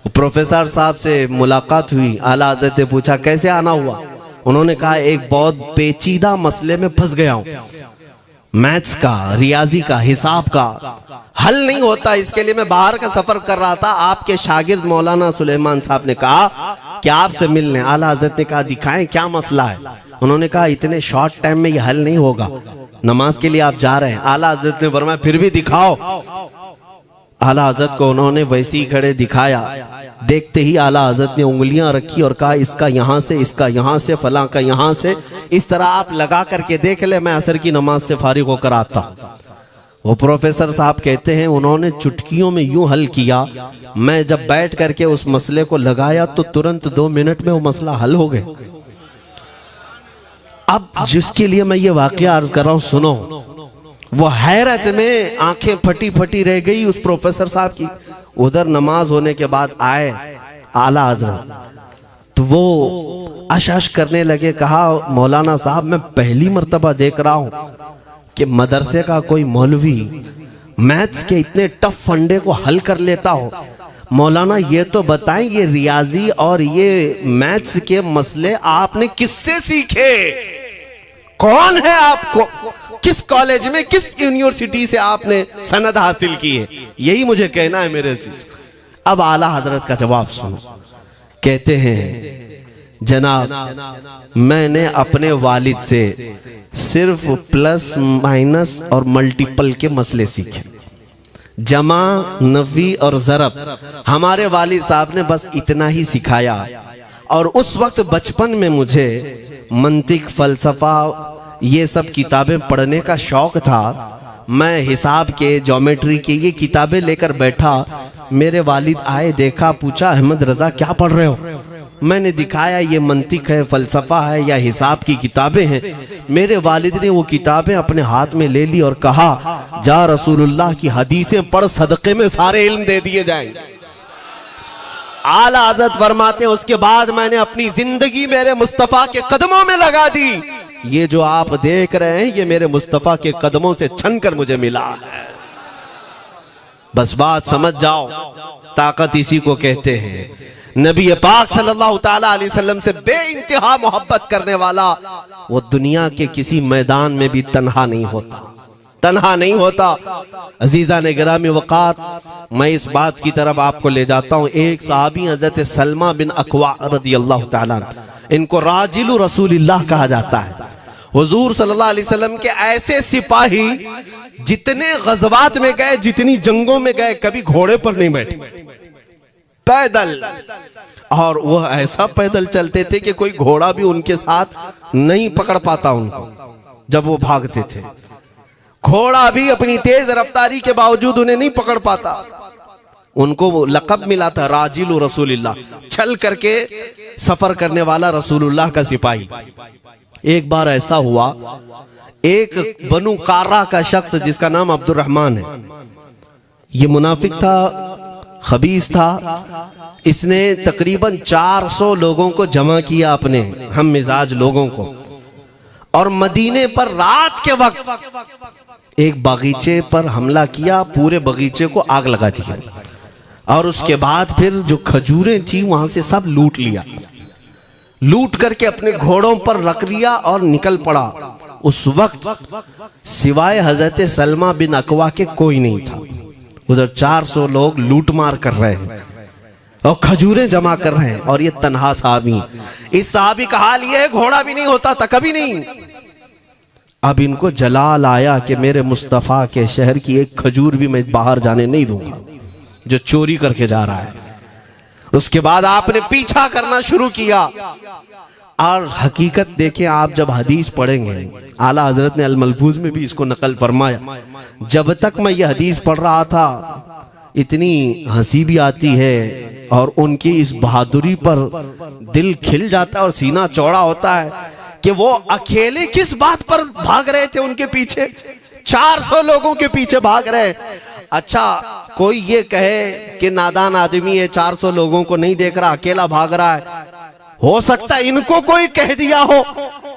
प्रोफेसर साहब से मुलाकात हुई, आला हजरत ने पूछा कैसे आना हुआ? उन्होंने कहा एक बहुत पेचीदा मसले में फंस गया हूं, मैथ्स का, रियाजी का, हिसाब का हल नहीं होता, इसके लिए मैं बाहर का सफर कर रहा था। आपके शागिर्द मौलाना सुलेमान साहब ने कहा कि आपसे मिलने। आला हजरत ने कहा दिखाएं क्या मसला है? उन्होंने कहा इतने शॉर्ट टाइम में यह हल नहीं होगा, नमाज के लिए आप जा रहे हैं। आला हजरत ने फरमाया फिर भी दिखाओ। आला हजरत को उन्होंने वैसे ही खड़े दिखाया, देखते ही आला हजरत ने उंगलियां रखी और कहा इसका यहाँ से, इसका यहाँ से, फलां का यहाँ से, इस तरह आप लगा करके देख ले, मैं असर की नमाज से फारिग होकर आता हूं। वो प्रोफेसर साहब कहते हैं उन्होंने चुटकियों में यूं हल किया, मैं जब बैठ करके उस मसले को लगाया तो तुरंत 2 मिनट में वो मसला हल हो गया। अब जिसके लिए मैं ये वाकया अर्ज कर रहा हूं सुनो, वो हैरत में आंखें फटी फटी रह गई उस प्रोफेसर साहब की। उधर नमाज होने के बाद आए आला हजरत, तो वो अश करने लगे, कहा मौलाना साहब मैं पहली मर्तबा देख रहा हूं कि मदरसे का कोई मौलवी मैथ्स के इतने टफ फंडे को हल कर लेता हो। मौलाना ये तो बताएं, ये रियाजी और ये मैथ्स के मसले आपने किससे सीखे? कौन है आपको? किस कॉलेज में, किस यूनिवर्सिटी से आपने सनद हासिल की है? यही मुझे कहना है मेरे अजीज। अब आला हजरत का जवाब सुनो। कहते हैं जनाब मैंने अपने वालिद से सिर्फ प्लस माइनस और मल्टीपल के मसले सीखे, जमा नफी और ज़रब हमारे वालिद साहब ने बस इतना ही सिखाया। और उस वक्त बचपन में मुझे मंतिक, फलसफा, ये सब किताबें पढ़ने का शौक था। मैं हिसाब के, ज्योमेट्री के ये किताबें लेकर बैठा। मेरे वालिद आए, देखा, पूछा अहमद रजा क्या पढ़ रहे हो? मैंने दिखाया ये मंतिक है, फलसफा है या हिसाब की किताबें हैं। मेरे वालिद ने वो किताबें अपने हाथ में ले ली और कहा जा रसूलुल्लाह की हदीसें पढ़, सदक़े में सारे इल्म दे दिए जाएंगे। आला हज़रत फरमाते हैं उसके बाद मैंने अपनी जिंदगी मेरे मुस्तफा के कदमों में लगा दी। ये जो आप देख रहे हैं ये मेरे मुस्तफा के कदमों से छनकर मुझे मिला है। बस बात समझ जाओ, ताकत इसी को कहते हैं। नबी पाक सल्लल्लाहु ताला अलैहि वसल्लम से बेइंतहा मोहब्बत करने वाला वो दुनिया के किसी मैदान में भी तन्हा नहीं होता, तन्हा नहीं होता। अजीजा ने गिरामी वक़ार, मैं इस बात की तरफ आपको ले जाता हूँ। एक सहाबी हजरत सलमा बिन अकवा रदियल्लाहु ताला, इनको राजिलु रसूलिल्लाह कहा जाता है। हुजूर सल्लल्लाहु अलैहि वसल्लम के ऐसे सिपाही जितने गज़वात में गए, जितनी जंगों में गए, कभी घोड़े पर नहीं बैठे, पैदल। और वह ऐसा पैदल चलते थे कि कोई घोड़ा भी उनके साथ नहीं पकड़ पाता उनको जब वो भागते थे। घोड़ा भी अपनी तेज रफ्तारी के बावजूद उन्हें नहीं पकड़ पाता। उनको वो लक़ब मिला था राजिलु रसूलिल्लाह, चल करके सफर करने वाला रसूलुल्लाह का सिपाही। एक बार ऐसा हुआ, एक बनु कार्रा का शख्स जिसका नाम अब्दुर्रहमान है, ये मुनाफिक था, खबीस था। इसने तकरीबन 400 लोगों को जमा किया, अपने हम मिजाज लोगों को, और मदीने पर रात के वक्त एक बगीचे पर हमला किया, पूरे बगीचे को आग लगा दिया। और उसके बाद फिर जो खजूरें थी वहां से सब लूट लिया, लूट करके अपने घोड़ों पर रख लिया और निकल पड़ा। उस वक्त सिवाय हजरत सलमा बिन अकवा के कोई नहीं था। उधर 400 लोग लूट मार कर रहे हैं और खजूरें जमा कर रहे हैं, और ये तन्हा साहबी। इस साहबी का हाल ये है, घोड़ा भी नहीं होता था कभी नहीं। अब इनको जलाल आया कि मेरे मुस्तफा के शहर की एक खजूर भी मैं बाहर जाने नहीं दूंगा जो चोरी करके जा रहा है। उसके बाद आपने पीछा करना शुरू किया। और हकीकत देखें आप, जब हदीस पढ़ेंगे, आला हजरत ने अल मलफूज में भी इसको नकल फरमाया। जब तक मैं ये हदीस पढ़ रहा था इतनी हंसी भी आती है और उनकी इस बहादुरी पर दिल खिल जाता है और सीना चौड़ा होता है कि वो अकेले किस बात पर भाग रहे थे। उनके पीछे 400 लोगों के पीछे भाग रहे। अच्छा, कोई ये कहे कि नादान आदमी है, 400 लोगों को नहीं देख रहा, अकेला भाग रहा है। हो सकता है इनको कोई कह दिया हो,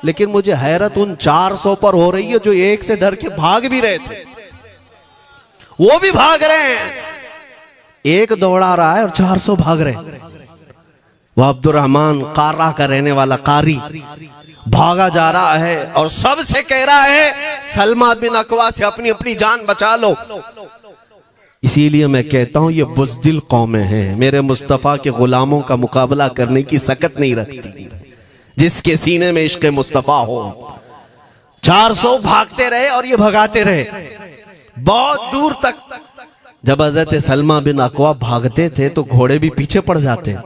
लेकिन मुझे हैरत उन 400 पर हो रही है जो एक से डर के भाग भी रहे थे। वो भी भाग रहे हैं, एक दौड़ा रहा है और 400 भाग रहे हैं। वह अब्दुर्रहमान कार्रा का रहने वाला कारी भागा जा रहा है और सबसे कह रहा है सलमा बिन अकवा से अपनी अपनी जान बचा लो। इसीलिए मैं कहता हूं ये बुज़दिल कौमें हैं, मेरे मुस्तफा के गुलामों का मुकाबला करने की सकत नहीं रखती जिसके सीने में इश्क़ मुस्तफा हो। 400 भागते रहे और ये भगाते रहे बहुत दूर तक। जब हजरत सलमा बिन अकवा भागते थे तो घोड़े भी पीछे पड़ जाते,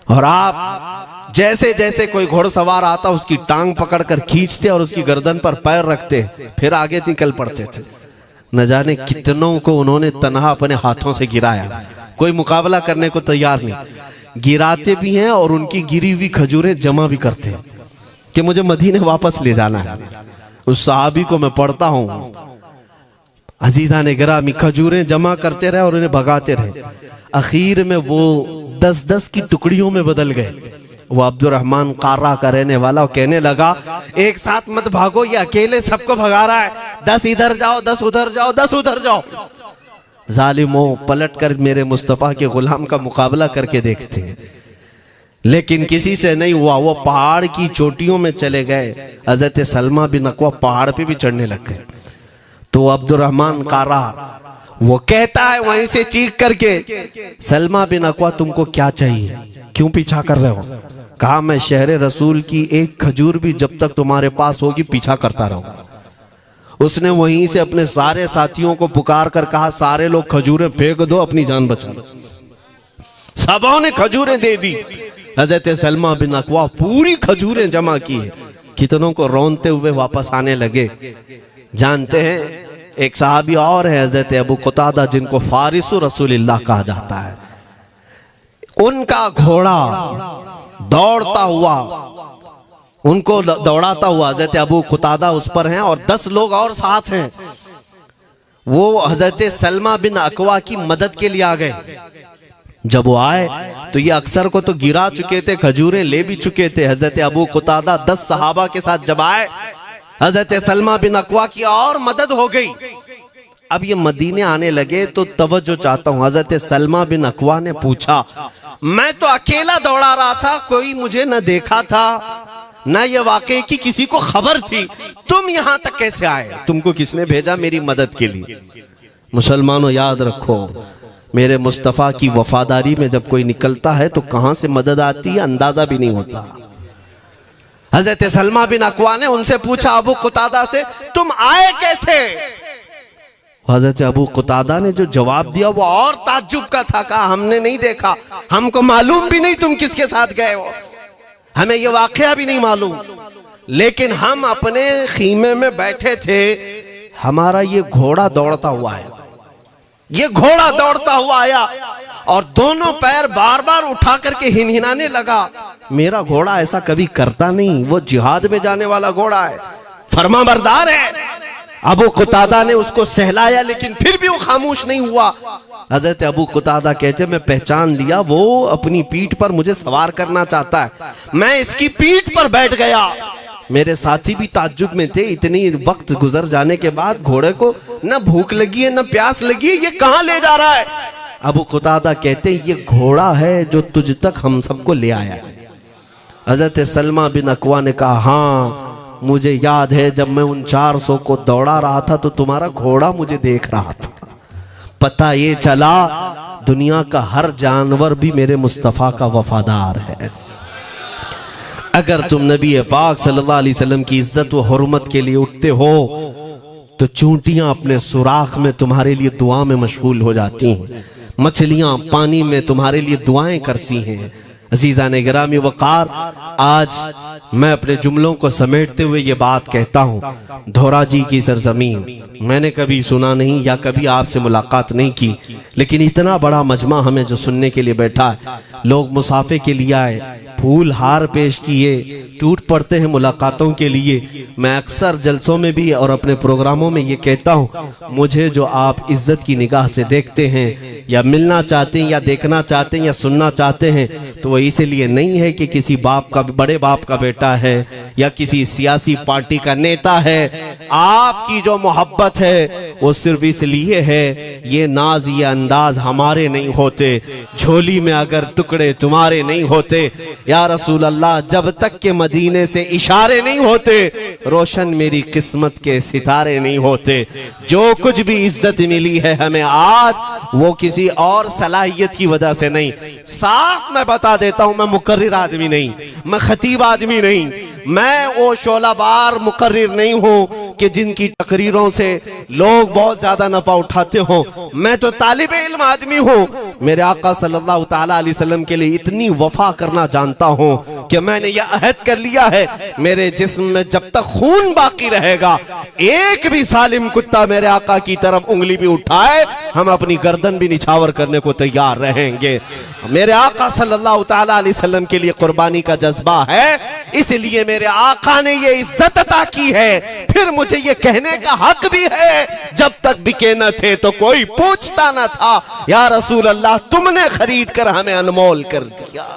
और आप जैसे जैसे कोई घोड़सवार आता उसकी टांग पकड़कर खींचते और उसकी गर्दन पर पैर रखते, फिर आगे निकल पड़ते थे। न जाने कितनों को उन्होंने तन्हा अपने हाथों से गिराया, कोई मुकाबला करने को तैयार नहीं। गिराते भी हैं और उनकी गिरी हुई खजूरें जमा भी करते हैं कि मुझे मदीने वापस ले जाना है। उस सहाबी को मैं पढ़ता हूं, अजीजा ने गिरामी खजूरें जमा करते रहे और उन्हें भगाते रहे। आखिर में वो 10-10 की टुकड़ियों में बदल गए। वो अब्दुर्रहमान कारा का रहने वाला कहने लगा, एक साथ मत भागो, ये अकेले सबको भगा रहा है, 10 इधर जाओ, 10 उधर जाओ, 10 उधर जाओ। जालिमों, पलट कर मेरे मुस्तफा के गुलाम का मुकाबला करके देखते हैं, लेकिन किसी से नहीं हुआ। वो पहाड़ की चोटियों में चले गए। हजरत सलमा बिन अकवा पहाड़ पे भी चढ़ने लग गए। तो अब्दुर्रहमान कारा वो कहता है वहीं से चीख करके, सलमा बिन अकवा तुमको क्या चाहिए, क्यों पीछा कर रहे हो? कहा, मैं शहर रसूल की एक खजूर भी जब तक तुम्हारे पास होगी पीछा करता रहूंगा। उसने वहीं से अपने सारे साथियों को पुकार कर कहा, सारे लोग खजूरें फेंक दो, अपनी जान बचा लो। सबों ने खजूरें दे दी। हजरत सलमा बिन अकवा पूरी खजूरें जमा की है, कितनों को रोनते हुए वापस आने लगे। जानते हैं एक सहाबी और है हजरत अबू कुतादा, जिनको फारिसु रसूलिल्लाह कहा जाता है। उनका घोड़ा दौड़ता हुआ, उनको दौड़ाता हुआ हजरत अबू कुतादा उस पर हैं और 10 लोग और साथ हैं। वो हजरत सलमा बिन अकवा की मदद के लिए आ गए। जब वो आए तो ये अक्सर को तो गिरा चुके थे, खजूरें ले भी चुके थे। हजरत अबू कुतादा 10 सहाबा के साथ जब आए, हजरत सलमा बिन अकवा की और मदद हो गई। अब ये मदीने आने लगे तो तवज्जो चाहता हूं। हजरत सलमा बिन अकवा ने पूछा, मैं तो अकेला दौड़ा रहा था, कोई मुझे न देखा था, न ये वाकई की किसी को खबर थी, तुम यहां तक कैसे आए? तुमको किसने भेजा मेरी मदद के लिए? मुसलमानों, याद रखो, मेरे मुस्तफा की वफादारी में जब कोई निकलता है तो कहां से मदद आती है अंदाजा भी नहीं होता। हजरत सलमा बिन अकवा ने उनसे पूछा, अबू कुतादा से, तुम आए कैसे? हजरत अबू कुतादा ने जो जवाब दिया वो और ताज्जुब का था। कहा, हमने नहीं देखा, हमको मालूम भी नहीं तुम किसके साथ गए हो, हमें ये वाकया भी नहीं मालूम, लेकिन हम अपने खीमे में बैठे थे, हमारा ये घोड़ा दौड़ता हुआ है, ये घोड़ा दौड़ता हुआ आया और दोनों पैर बार बार उठा करके हिनहिनाने लगा। मेरा घोड़ा ऐसा कभी करता नहीं, वो जिहाद में जाने वाला घोड़ा है, फरमाबरदार है। अबू कुतादा ने उसको सहलाया, लेकिन फिर भी वो खामोश नहीं हुआ। हजरत अबू कुतादा कहते, मैं पहचान लिया, वो अपनी पीठ पर मुझे सवार करना चाहता है। मैं इसकी पीठ पर बैठ गया। मेरे साथी भी ताज्जुब में थे, इतनी वक्त गुजर जाने के बाद घोड़े को न भूख लगी है न प्यास लगी है, ये कहां ले जा रहा है? अबू कुतादा कहते, ये घोड़ा है जो तुझ तक हम सबको ले आया है। हजरत सलमा बिन अकवा ने कहा, हाँ मुझे याद है, जब मैं उन 400 को दौड़ा रहा था तो तुम्हारा घोड़ा मुझे देख रहा था। पता ये चला दुनिया का हर जानवर भी मेरे मुस्तफा का वफादार है। अगर तुम नबी पाक सल्लल्लाहु अलैहि वसल्लम की इज्जत व हुर्मत के लिए उठते हो तो चूंटियां अपने सुराख में तुम्हारे लिए दुआ में मशगूल हो जाती हैं, मछलियां पानी में तुम्हारे लिए दुआएं करती हैं। अजीजा ने गिरामी वकार, आज मैं अपने जुमलों को समेटते हुए ये बात कहता हूँ, धोराजी की सरजमीन मैंने कभी सुना नहीं या कभी आपसे मुलाकात नहीं की, लेकिन इतना बड़ा मजमा हमें जो सुनने के लिए बैठा है, लोग मुसाफे के लिए आए, फूल हार पेश किए, टूट पड़ते हैं मुलाकातों के लिए। मैं अक्सर जलसों में भी और अपने प्रोग्रामों में ये कहता हूँ, मुझे जो आप इज्जत की निगाह से देखते हैं या मिलना चाहते हैं या देखना चाहते हैं या सुनना चाहते हैं, तो वो इसलिए नहीं है कि किसी बाप का, बड़े बाप का बेटा है या किसी सियासी पार्टी का नेता है। आपकी जो मोहब्बत है वो सिर्फ इसलिए है, ये नाज ये अंदाज हमारे नहीं होते, झोली में अगर टुकड़े तुम्हारे नहीं होते, या रसूल अल्लाह जब तक के मदीने से इशारे नहीं होते, रोशन मेरी किस्मत के सितारे नहीं होते। जो कुछ भी इज्जत मिली है हमें आज, वो किसी और सलाहियत की वजह से नहीं। साफ मैं बता देता हूं, मैं मुकर्रिर आदमी नहीं, मैं खतीब आदमी नहीं, मैं वो शोलाबार मुकर्रिर नहीं हूं कि जिनकी तकरीरों से लोग बहुत ज्यादा नफा उठाते हो। मैं तो तालिब इल्म आदमी हूं। मेरे आका सल्लल्लाहु ताला अलैहि वसल्लम के लिए इतनी वफा करना जानता हूं कि मैंने यह अहद कर लिया है, मेरे जिस्म में जब तक खून बाकी रहेगा, एक भी सालिम कुत्ता मेरे आका की तरफ उंगली भी उठाए, हम अपनी गर्दन भी निछावर करने को तैयार रहेंगे। मेरे आका सल्लल्लाहु ताला अलैहि वसल्लम के लिए कुर्बानी का जज्बा है, इसलिए मेरे आका ने ये इज्जत अता की है। फिर मुझे ये कहने का हक भी है, जब तक बिके न थे तो कोई पूछता न था, या रसूल अल्लाह तुमने खरीद कर हमें अनमोल कर दिया।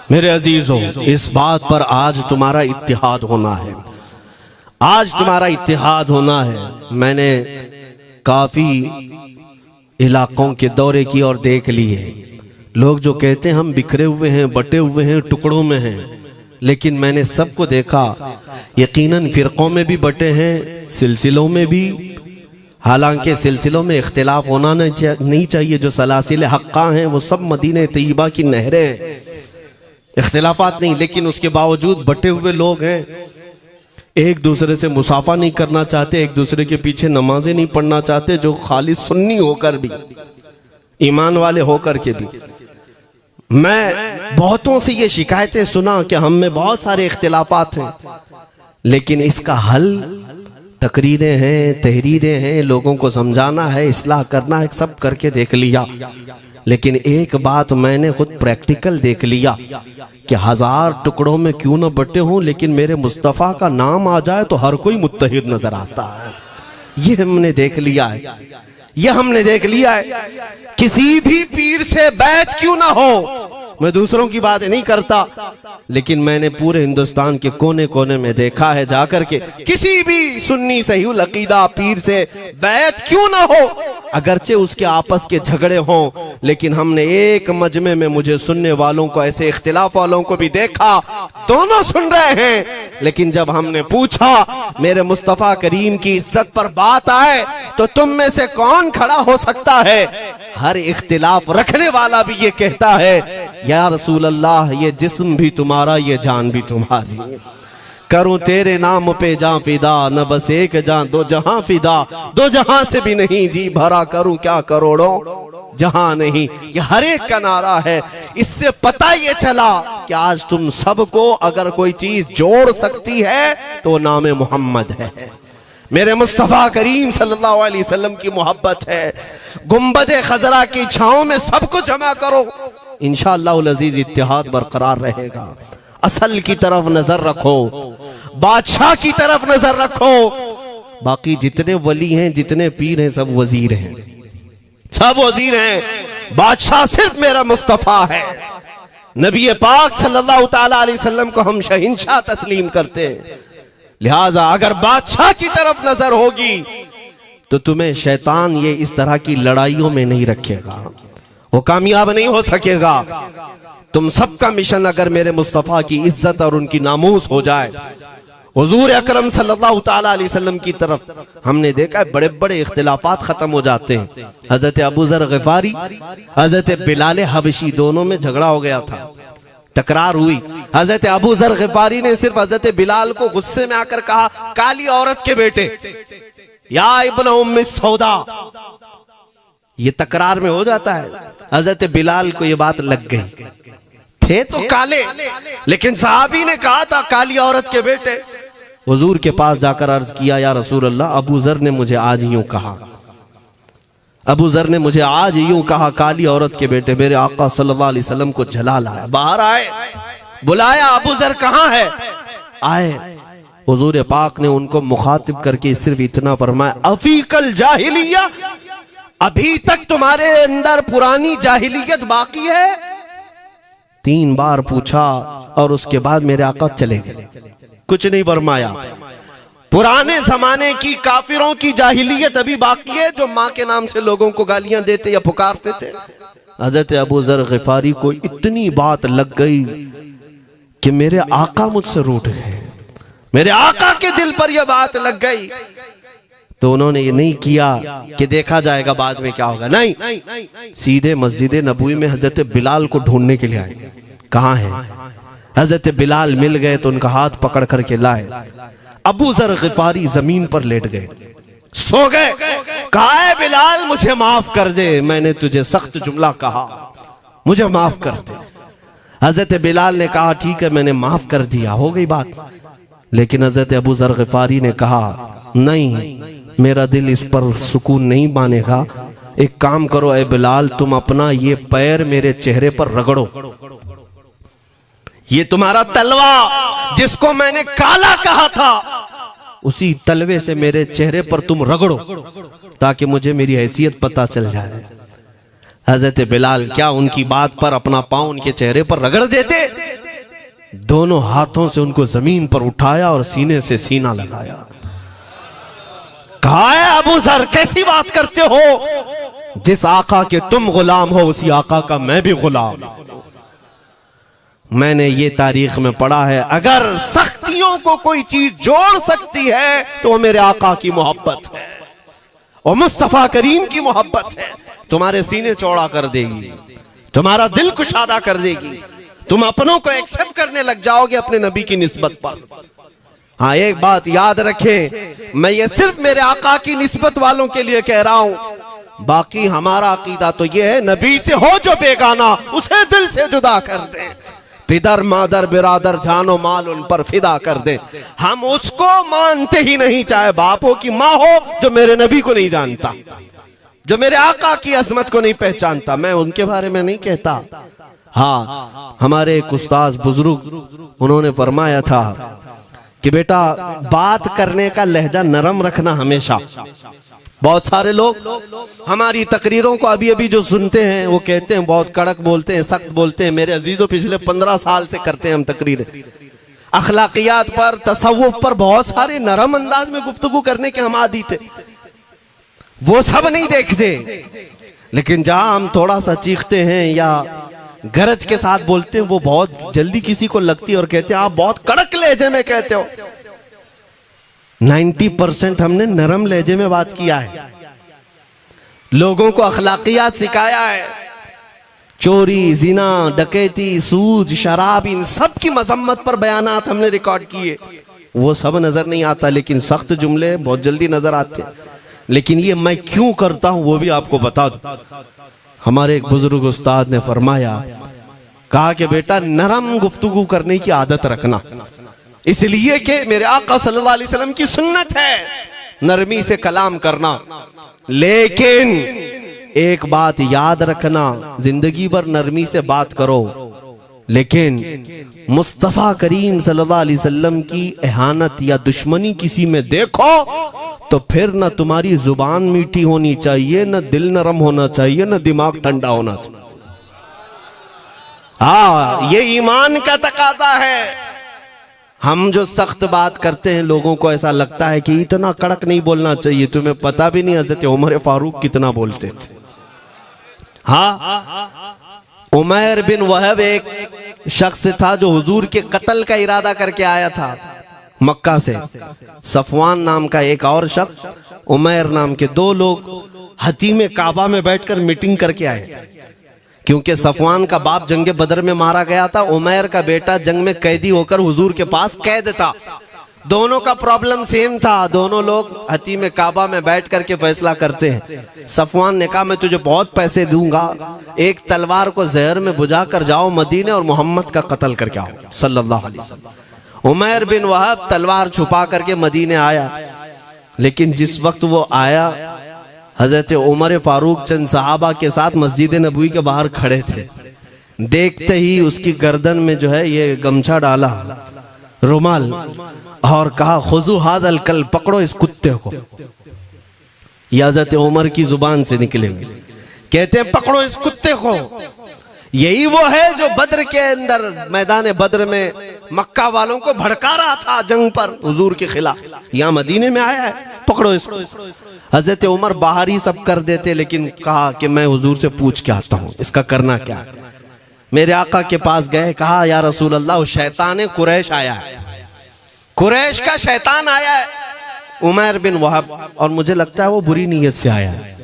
मेरे अजीजों, इस बात पर आज तुम्हारा इत्तिहाद होना है, आज तुम्हारा इत्तिहाद होना है। मैंने काफी इलाकों के दौरे की और देख लिए। लोग जो कहते हैं हम बिखरे हुए हैं, बटे हुए हैं, टुकड़ों में हैं, लेकिन मैंने सबको देखा, यकीनन फिरकों में भी बटे हैं, सिलसिलों में भी। हालांकि सिलसिलों में इख्तिलाफ होना नहीं चाहिए। जो सलासिल हक्का हैं वो सब मदीने तैयबा की नहरें हैं, इख्तिलाफात नहीं, लेकिन उसके बावजूद बटे हुए लोग हैं। एक दूसरे से मुसाफा नहीं करना चाहते, एक दूसरे के पीछे नमाजें नहीं पढ़ना चाहते, जो खाली सुन्नी होकर भी, ईमान वाले होकर के भी। मैं बहुतों से ये शिकायतें सुना कि हम में बहुत सारे इख्तिलाफात हैं, लेकिन इसका हल तकरीरें हैं, तहरीरें हैं, लोगों को समझाना है, इस्लाह करना है, सब करके देख लिया। लेकिन एक बात मैंने खुद प्रैक्टिकल देख लिया कि 1000 टुकड़ों में क्यों न बटे हों, लेकिन मेरे मुस्तफ़ा का नाम आ जाए तो हर कोई मुत्तहिद नजर आता है। ये हमने देख लिया है, ये हमने देख लिया है। किसी भी पीर से बैत क्यों ना हो, मैं दूसरों की बात नहीं करता, लेकिन मैंने पूरे हिंदुस्तान के कोने कोने में देखा है जाकर के, किसी भी सुन्नी सहीहुल अकीदा पीर से बैत क्यों ना हो, अगरचे उसके आपस के झगड़े हों, लेकिन हमने एक मजमे में मुझे सुनने वालों को, ऐसे इख्तिलाफ वालों को भी देखा, दोनों सुन रहे हैं। लेकिन जब हमने पूछा मेरे मुस्तफा करीम की इज्जत पर बात आए तो तुम में से कौन खड़ा हो सकता है, हर इख्तिलाफ रखने वाला भी ये कहता है, या रसूल अल्लाह ये जिस्म भी तुम्हारा, ये जान भी तुम्हारी। करूं तेरे नाम पे जां फिदा, न बस एक जान दो जहां फिदा, दो जहां से भी नहीं जी भरा, करूं क्या करोड़ों जहां नहीं। ये हर एक का नारा है। इससे पता ये चला कि आज तुम सबको अगर कोई चीज जोड़ सकती है तो नाम मोहम्मद है, मेरे मुस्तफा करीम सल्लल्लाहु अलैहि वसल्लम की मोहब्बत है। गुंबदे खजरा की छांव में सबको जमा करो, इंशाअल्लाह अज़ीज इत्तिहाद बरकरार रहेगा। असल की तरफ नजर रखो, बादशाह की तरफ नजर रखो। बाकी जितने वली हैं, जितने पीर हैं, सब वजीर हैं, सब वजीर हैं। बादशाह सिर्फ मेरा मुस्तफा है। नबी पाक सल्लल्लाहु ताला अलैहि वसल्लम को हम शहंशाह तस्लीम करते हैं। लिहाजा अगर बादशाह की तरफ नजर होगी तो तुम्हें शैतान ये इस तरह की लड़ाइयों में नहीं रखेगा, वो कामयाब नहीं हो सकेगा। तुम सबका मिशन अगर मेरे मुस्तफा की इज्जत और उनकी नामूस हो जाए, हुजूर अकरम सल्लल्लाहु ताला अलैहि वसल्लम की तरफ हमने देखा है बड़े बड़े इख्तिलाफात खत्म हो जाते हैं। हजरत अबू जर गिफारी, हजरत बिलाल हबशी, दोनों में झगड़ा हो गया था, तकरार हुई। हजरत अबू जर गिफारी ने सिर्फ हजरत बिलाल को गुस्से में आकर कहा, काली औरत के बेटे, या इब्न उम्मी सौदा। ये तकरार में हो जाता है। हजरत बिलाल को ये बात लग गई, थे तो काले, लेकिन सहाबी ने कहा था काली औरत के बेटे। हुजूर के पास जाकर अर्ज किया, या रसूल अल्लाह, अबू जर ने मुझे आज यूं कहा, अबू जर ने मुझे आज यूं कहा, काली औरत के बेटे। मेरे आका सल्लल्लाहु अलैहि वसल्लम को जला लाया, बाहर आए, बुलाया, अबू जर कहां है? आए। हुजूर पाक ने उनको मुखातिब करके सिर्फ इतना फरमाया, अफीकल जाहिलिया, अभी तक तुम्हारे अंदर पुरानी जाहिलियत बाकी है? 3 बार पूछा और उसके बाद मेरे आका चले गए, कुछ नहीं फरमाया। पुराने जमाने की काफिरों की जाहिलियत अभी बाकी है, जो माँ के नाम से लोगों को गालियां देते या पुकारते थे। हजरत अबू जर गिफारी को इतनी बात लग गई कि मेरे आका मुझसे रूठ गए, मेरे आका के दिल पर यह बात लग गई। तो उन्होंने ये नहीं किया कि देखा जाएगा बाद में क्या होगा, नहीं, सीधे मस्जिद नबवी में हजरत बिलाल को ढूंढने के लिए आए। कहाँ है? हजरत बिलाल मिल गए तो उनका हाथ पकड़ करके लाए। अबू जर गिफारी जमीन पर लेट गए, सो गए। कहा है बिलाल मुझे माफ कर दे, मैंने तुझे सख्त जुमला कहा, मुझे माफ कर दे। हजरत बिलाल ने कहा ठीक है मैंने माफ कर दिया, हो गई बात। लेकिन हजरत अबू जर गिफारी ने कहा नहीं, मेरा दिल इस पर सुकून नहीं मानेगा। एक काम करो ए बिलाल, तुम अपना ये पैर मेरे चेहरे पर रगड़ो, ये तुम्हारा तलवा जिसको मैंने काला कहा था उसी तलवे से मेरे चेहरे पर तुम रगड़ो ताकि मुझे मेरी हैसियत पता चल जाए। हजरत बिलाल क्या उनकी बात पर अपना पांव उनके चेहरे पर रगड़ देते, दोनों हाथों से उनको जमीन पर उठाया और सीने से सीना लगाया। कहा है अबू जर कैसी बात करते हो, जिस आका के तुम गुलाम हो उसी आका का मैं भी गुलाम। मैंने ये तारीख में पढ़ा है अगर सख्तियों को कोई चीज जोड़ सकती है तो वो मेरे आका की मोहब्बत है और मुस्तफा करीम की मोहब्बत है। तुम्हारे सीने चौड़ा कर देगी, तुम्हारा दिल कुशादा कर देगी, तुम अपनों को एक्सेप्ट करने लग जाओगे अपने नबी की निस्बत पर। हाँ एक बात याद रखें, मैं ये सिर्फ मेरे आका की निस्बत वालों के लिए कह रहा हूं, बाकी हमारा अकीदा तो ये है नबी से हो जो बेगाना उसे दिल से जुदा कर दे, पिदर मादर बिरादर जानो माल उन पर फिदा कर दे। हम उसको मानते ही नहीं, चाहे बाप हो कि माँ हो, जो मेरे नबी को नहीं जानता, जो मेरे आका की अजमत को नहीं पहचानता। मैं उनके बारे में नहीं कहता। हाँ हमारे एक उस्ताद बुजुर्ग उन्होंने फरमाया था कि बेटा बात करने का लहजा नरम रखना हमेशा। बहुत सारे लोग हमारी तकरीरों को अभी अभी जो सुनते हैं वो कहते हैं बहुत कड़क बोलते हैं, सख्त बोलते हैं। मेरे अजीजों पिछले 15 साल से करते हैं हम तकरीरें, अखलाकियात पर, तसव्वुफ पर बहुत सारे नरम अंदाज में गुफ्तगू करने के हम आदी थे। वो सब नहीं देखते, लेकिन जहां हम थोड़ा सा चीखते हैं या गरज के साथ बोलते हैं वो बहुत जल्दी किसी को लगती है और कहते हैं आप बहुत कड़क लहजे में कहते हो। 90% हमने नरम लहजे में बात किया है, लोगों को अखलाकियात सिखाया है। चोरी, जिना, डकैती, सूद, शराब, इन सब की मजम्मत पर बयानात हमने रिकॉर्ड किए। वो सब नजर नहीं आता, लेकिन सख्त जुमले बहुत जल्दी नजर आते हैं। लेकिन ये मैं क्यों करता हूं वो भी आपको बता दूं। हमारे एक बुजुर्ग उस्ताद ने फरमाया, कहा कि बेटा नरम गुफ्तगू करने की आदत रखना, इसलिए कि मेरे आका सल्लल्लाहु अलैहि वसल्लम की सुन्नत है नरमी से कलाम करना। लेकिन एक बात याद रखना, जिंदगी भर नरमी से बात करो, लेकिन मुस्तफा करीम सल्लल्लाहु अलैहि वसल्लम की एहानत या दुश्मनी किसी में देखो तो फिर न तुम्हारी जुबान मीठी होनी चाहिए, न दिल नरम होना चाहिए, न दिमाग ठंडा होना चाहिए। हाँ ये ईमान का तकाजा है। हम जो सख्त बात करते हैं लोगों को ऐसा लगता है कि इतना कड़क नहीं बोलना चाहिए। तुम्हें पता भी नहीं हजरत उमर फारूक कितना बोलते थे। हाँ उमैर बिन वहब एक शख्स था जो हुजूर के कत्ल का इरादा करके आया था मक्का से। सफवान नाम का एक और शख्स, उमैर नाम के दो लोग हतीम काबा में बैठकर मीटिंग करके आए। क्योंकि सफवान का बाप जंग बदर में मारा गया था, उमैर का बेटा जंग में कैदी होकर हुजूर के पास कैद था। दोनों का प्रॉब्लम सेम था। दोनों लोग हतीम काबा में बैठ करके फैसला करते हैं। सफवान ने कहा मैं तुझे बहुत पैसे दूंगा, एक तलवार को जहर में बुझा कर जाओ मदीने और मोहम्मद का कत्ल करके आओ सल्लल्लाहु अलैहि वसल्लम। उमैर बिन वहब तलवार छुपा करके मदीने आया, लेकिन जिस वक्त वो आया हजरत उमर फारूक चंद सहाबा के साथ मस्जिद नबवी के बाहर खड़े थे। देखते ही उसकी गर्दन में जो है ये गमछा डाला, रुमाल, और कहा खुदू हादल कल, पकड़ो इस कुत्ते को। हजरत उमर की जुबान से निकलेंगे, कहते हैं पकड़ो इस कुत्ते को। यही वो है जो बद्र के अंदर मैदान बद्र में मक्का वालों को भड़का रहा था जंग पर हुजूर के खिलाफ। यहाँ मदीने में आया है, पकड़ो इसको। हजरत उमर बाहर ही सब कर देते, लेकिन कहा कि मैं हुजूर से पूछ के आता हूँ इसका करना क्या है। मेरे आका के पास गए, कहा या रसूल अल्लाह, शैतान कुरैश आया है, कुरैश का शैतान आया है, उमैर बिन वहब, और मुझे लगता है वो बुरी नीयत से आया है।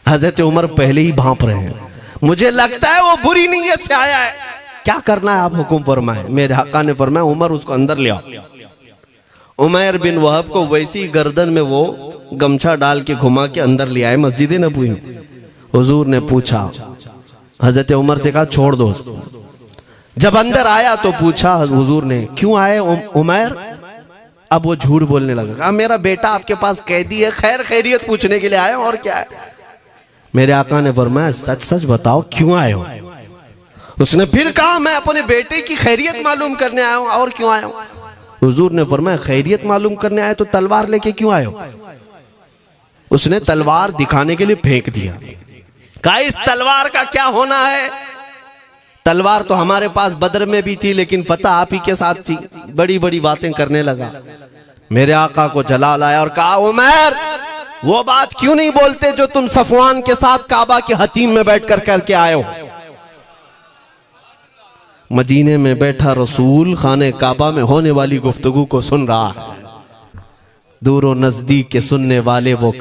हजरत उमर पहले ही भांप रहे हैं, मुझे लगता है वो बुरी नीयत से आया है, क्या करना है आप हुक्म फरमाए। मेरे आका ने फरमाया उमर उसको अंदर ले आओ। उमैर बिन वहब को वैसी गर्दन में वो गमछा डाल के घुमा के अंदर ले आए मस्जिद नबवी में। हुजूर ने पूछा, हजरत उमर से कहा छोड़ दो उसको। जब अंदर आया तो पूछा हुजूर ने, क्यों आए उमैर? अब वो झूठ बोलने लगा, कहा मेरा बेटा आपके पास कैदी है, खैर खैरियत पूछने के लिए आया और क्या है। मेरे आका ने फरमाया सच सच बताओ क्यों आए हो। उसने फिर कहा मैं अपने बेटे की खैरियत मालूम करने आया हूं, और क्यों आया हूं। हुजूर ने फरमाया खैरियत मालूम करने आए तो तलवार लेके क्यों आए हो। उसने तलवार दिखाने के लिए फेंक दिया, कहा इस तलवार का क्या होना है। तलवार तो हमारे पास बदर में भी थी, लेकिन पता आप ही के साथ थी। बड़ी बड़ी बातें करने लगा। मेरे आका को जलाल आया और कहा उमर, वो बात क्यों नहीं बोलते जो तुम सफवान के साथ काबा के हतीम में बैठकर करके आए हो। मदीने में बैठा रसूल खाने काबा में होने वाली गुफ्तगू को सुन रहा है। दूर और नजदीक के सुनने वाले वो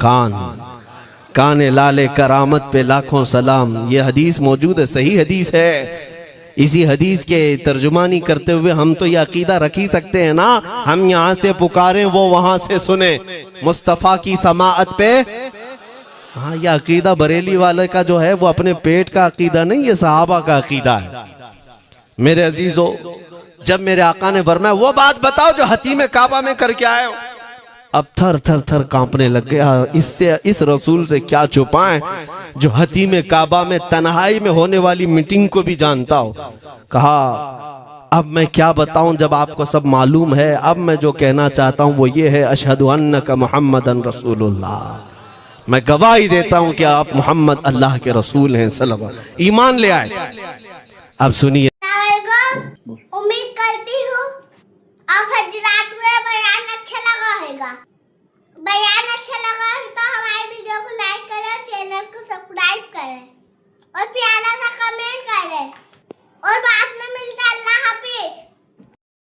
काने लाले करामत पे लाखों सलाम। ये हदीस मौजूद है, सही हदीस है। इसी हदीस के तर्जुमानी करते हुए हम तो ये अकीदा रख ही सकते हैं ना, हम यहाँ से पुकारें वो वहां से सुने, मुस्तफा की समाअत पे। हाँ, ये अकीदा बरेली वाले का जो है वो अपने पेट का अकीदा नहीं, ये सहाबा का अकीदा है। मेरे अजीजों, जब मेरे आका ने फरमाया वो बात बताओ जो हतीम काबा में करके आए हो, अब थर थर थर कांपने लग गया। इससे इस रसूल से क्या छुपाएं जो हतीम काबा में तन्हाई में होने वाली मीटिंग को भी जानता हो। कहा अब मैं क्या बताऊं जब आपको सब मालूम है। अब मैं जो कहना चाहता हूं वो ये है, अशहदु अन्नका मुहम्मदन रसूलुल्लाह, मैं गवाही देता हूं कि आप मोहम्मद अल्लाह के रसूल हैं सल्लल्लाहु अलैहि वसल्लम। ईमान ले आए। अब सुनिए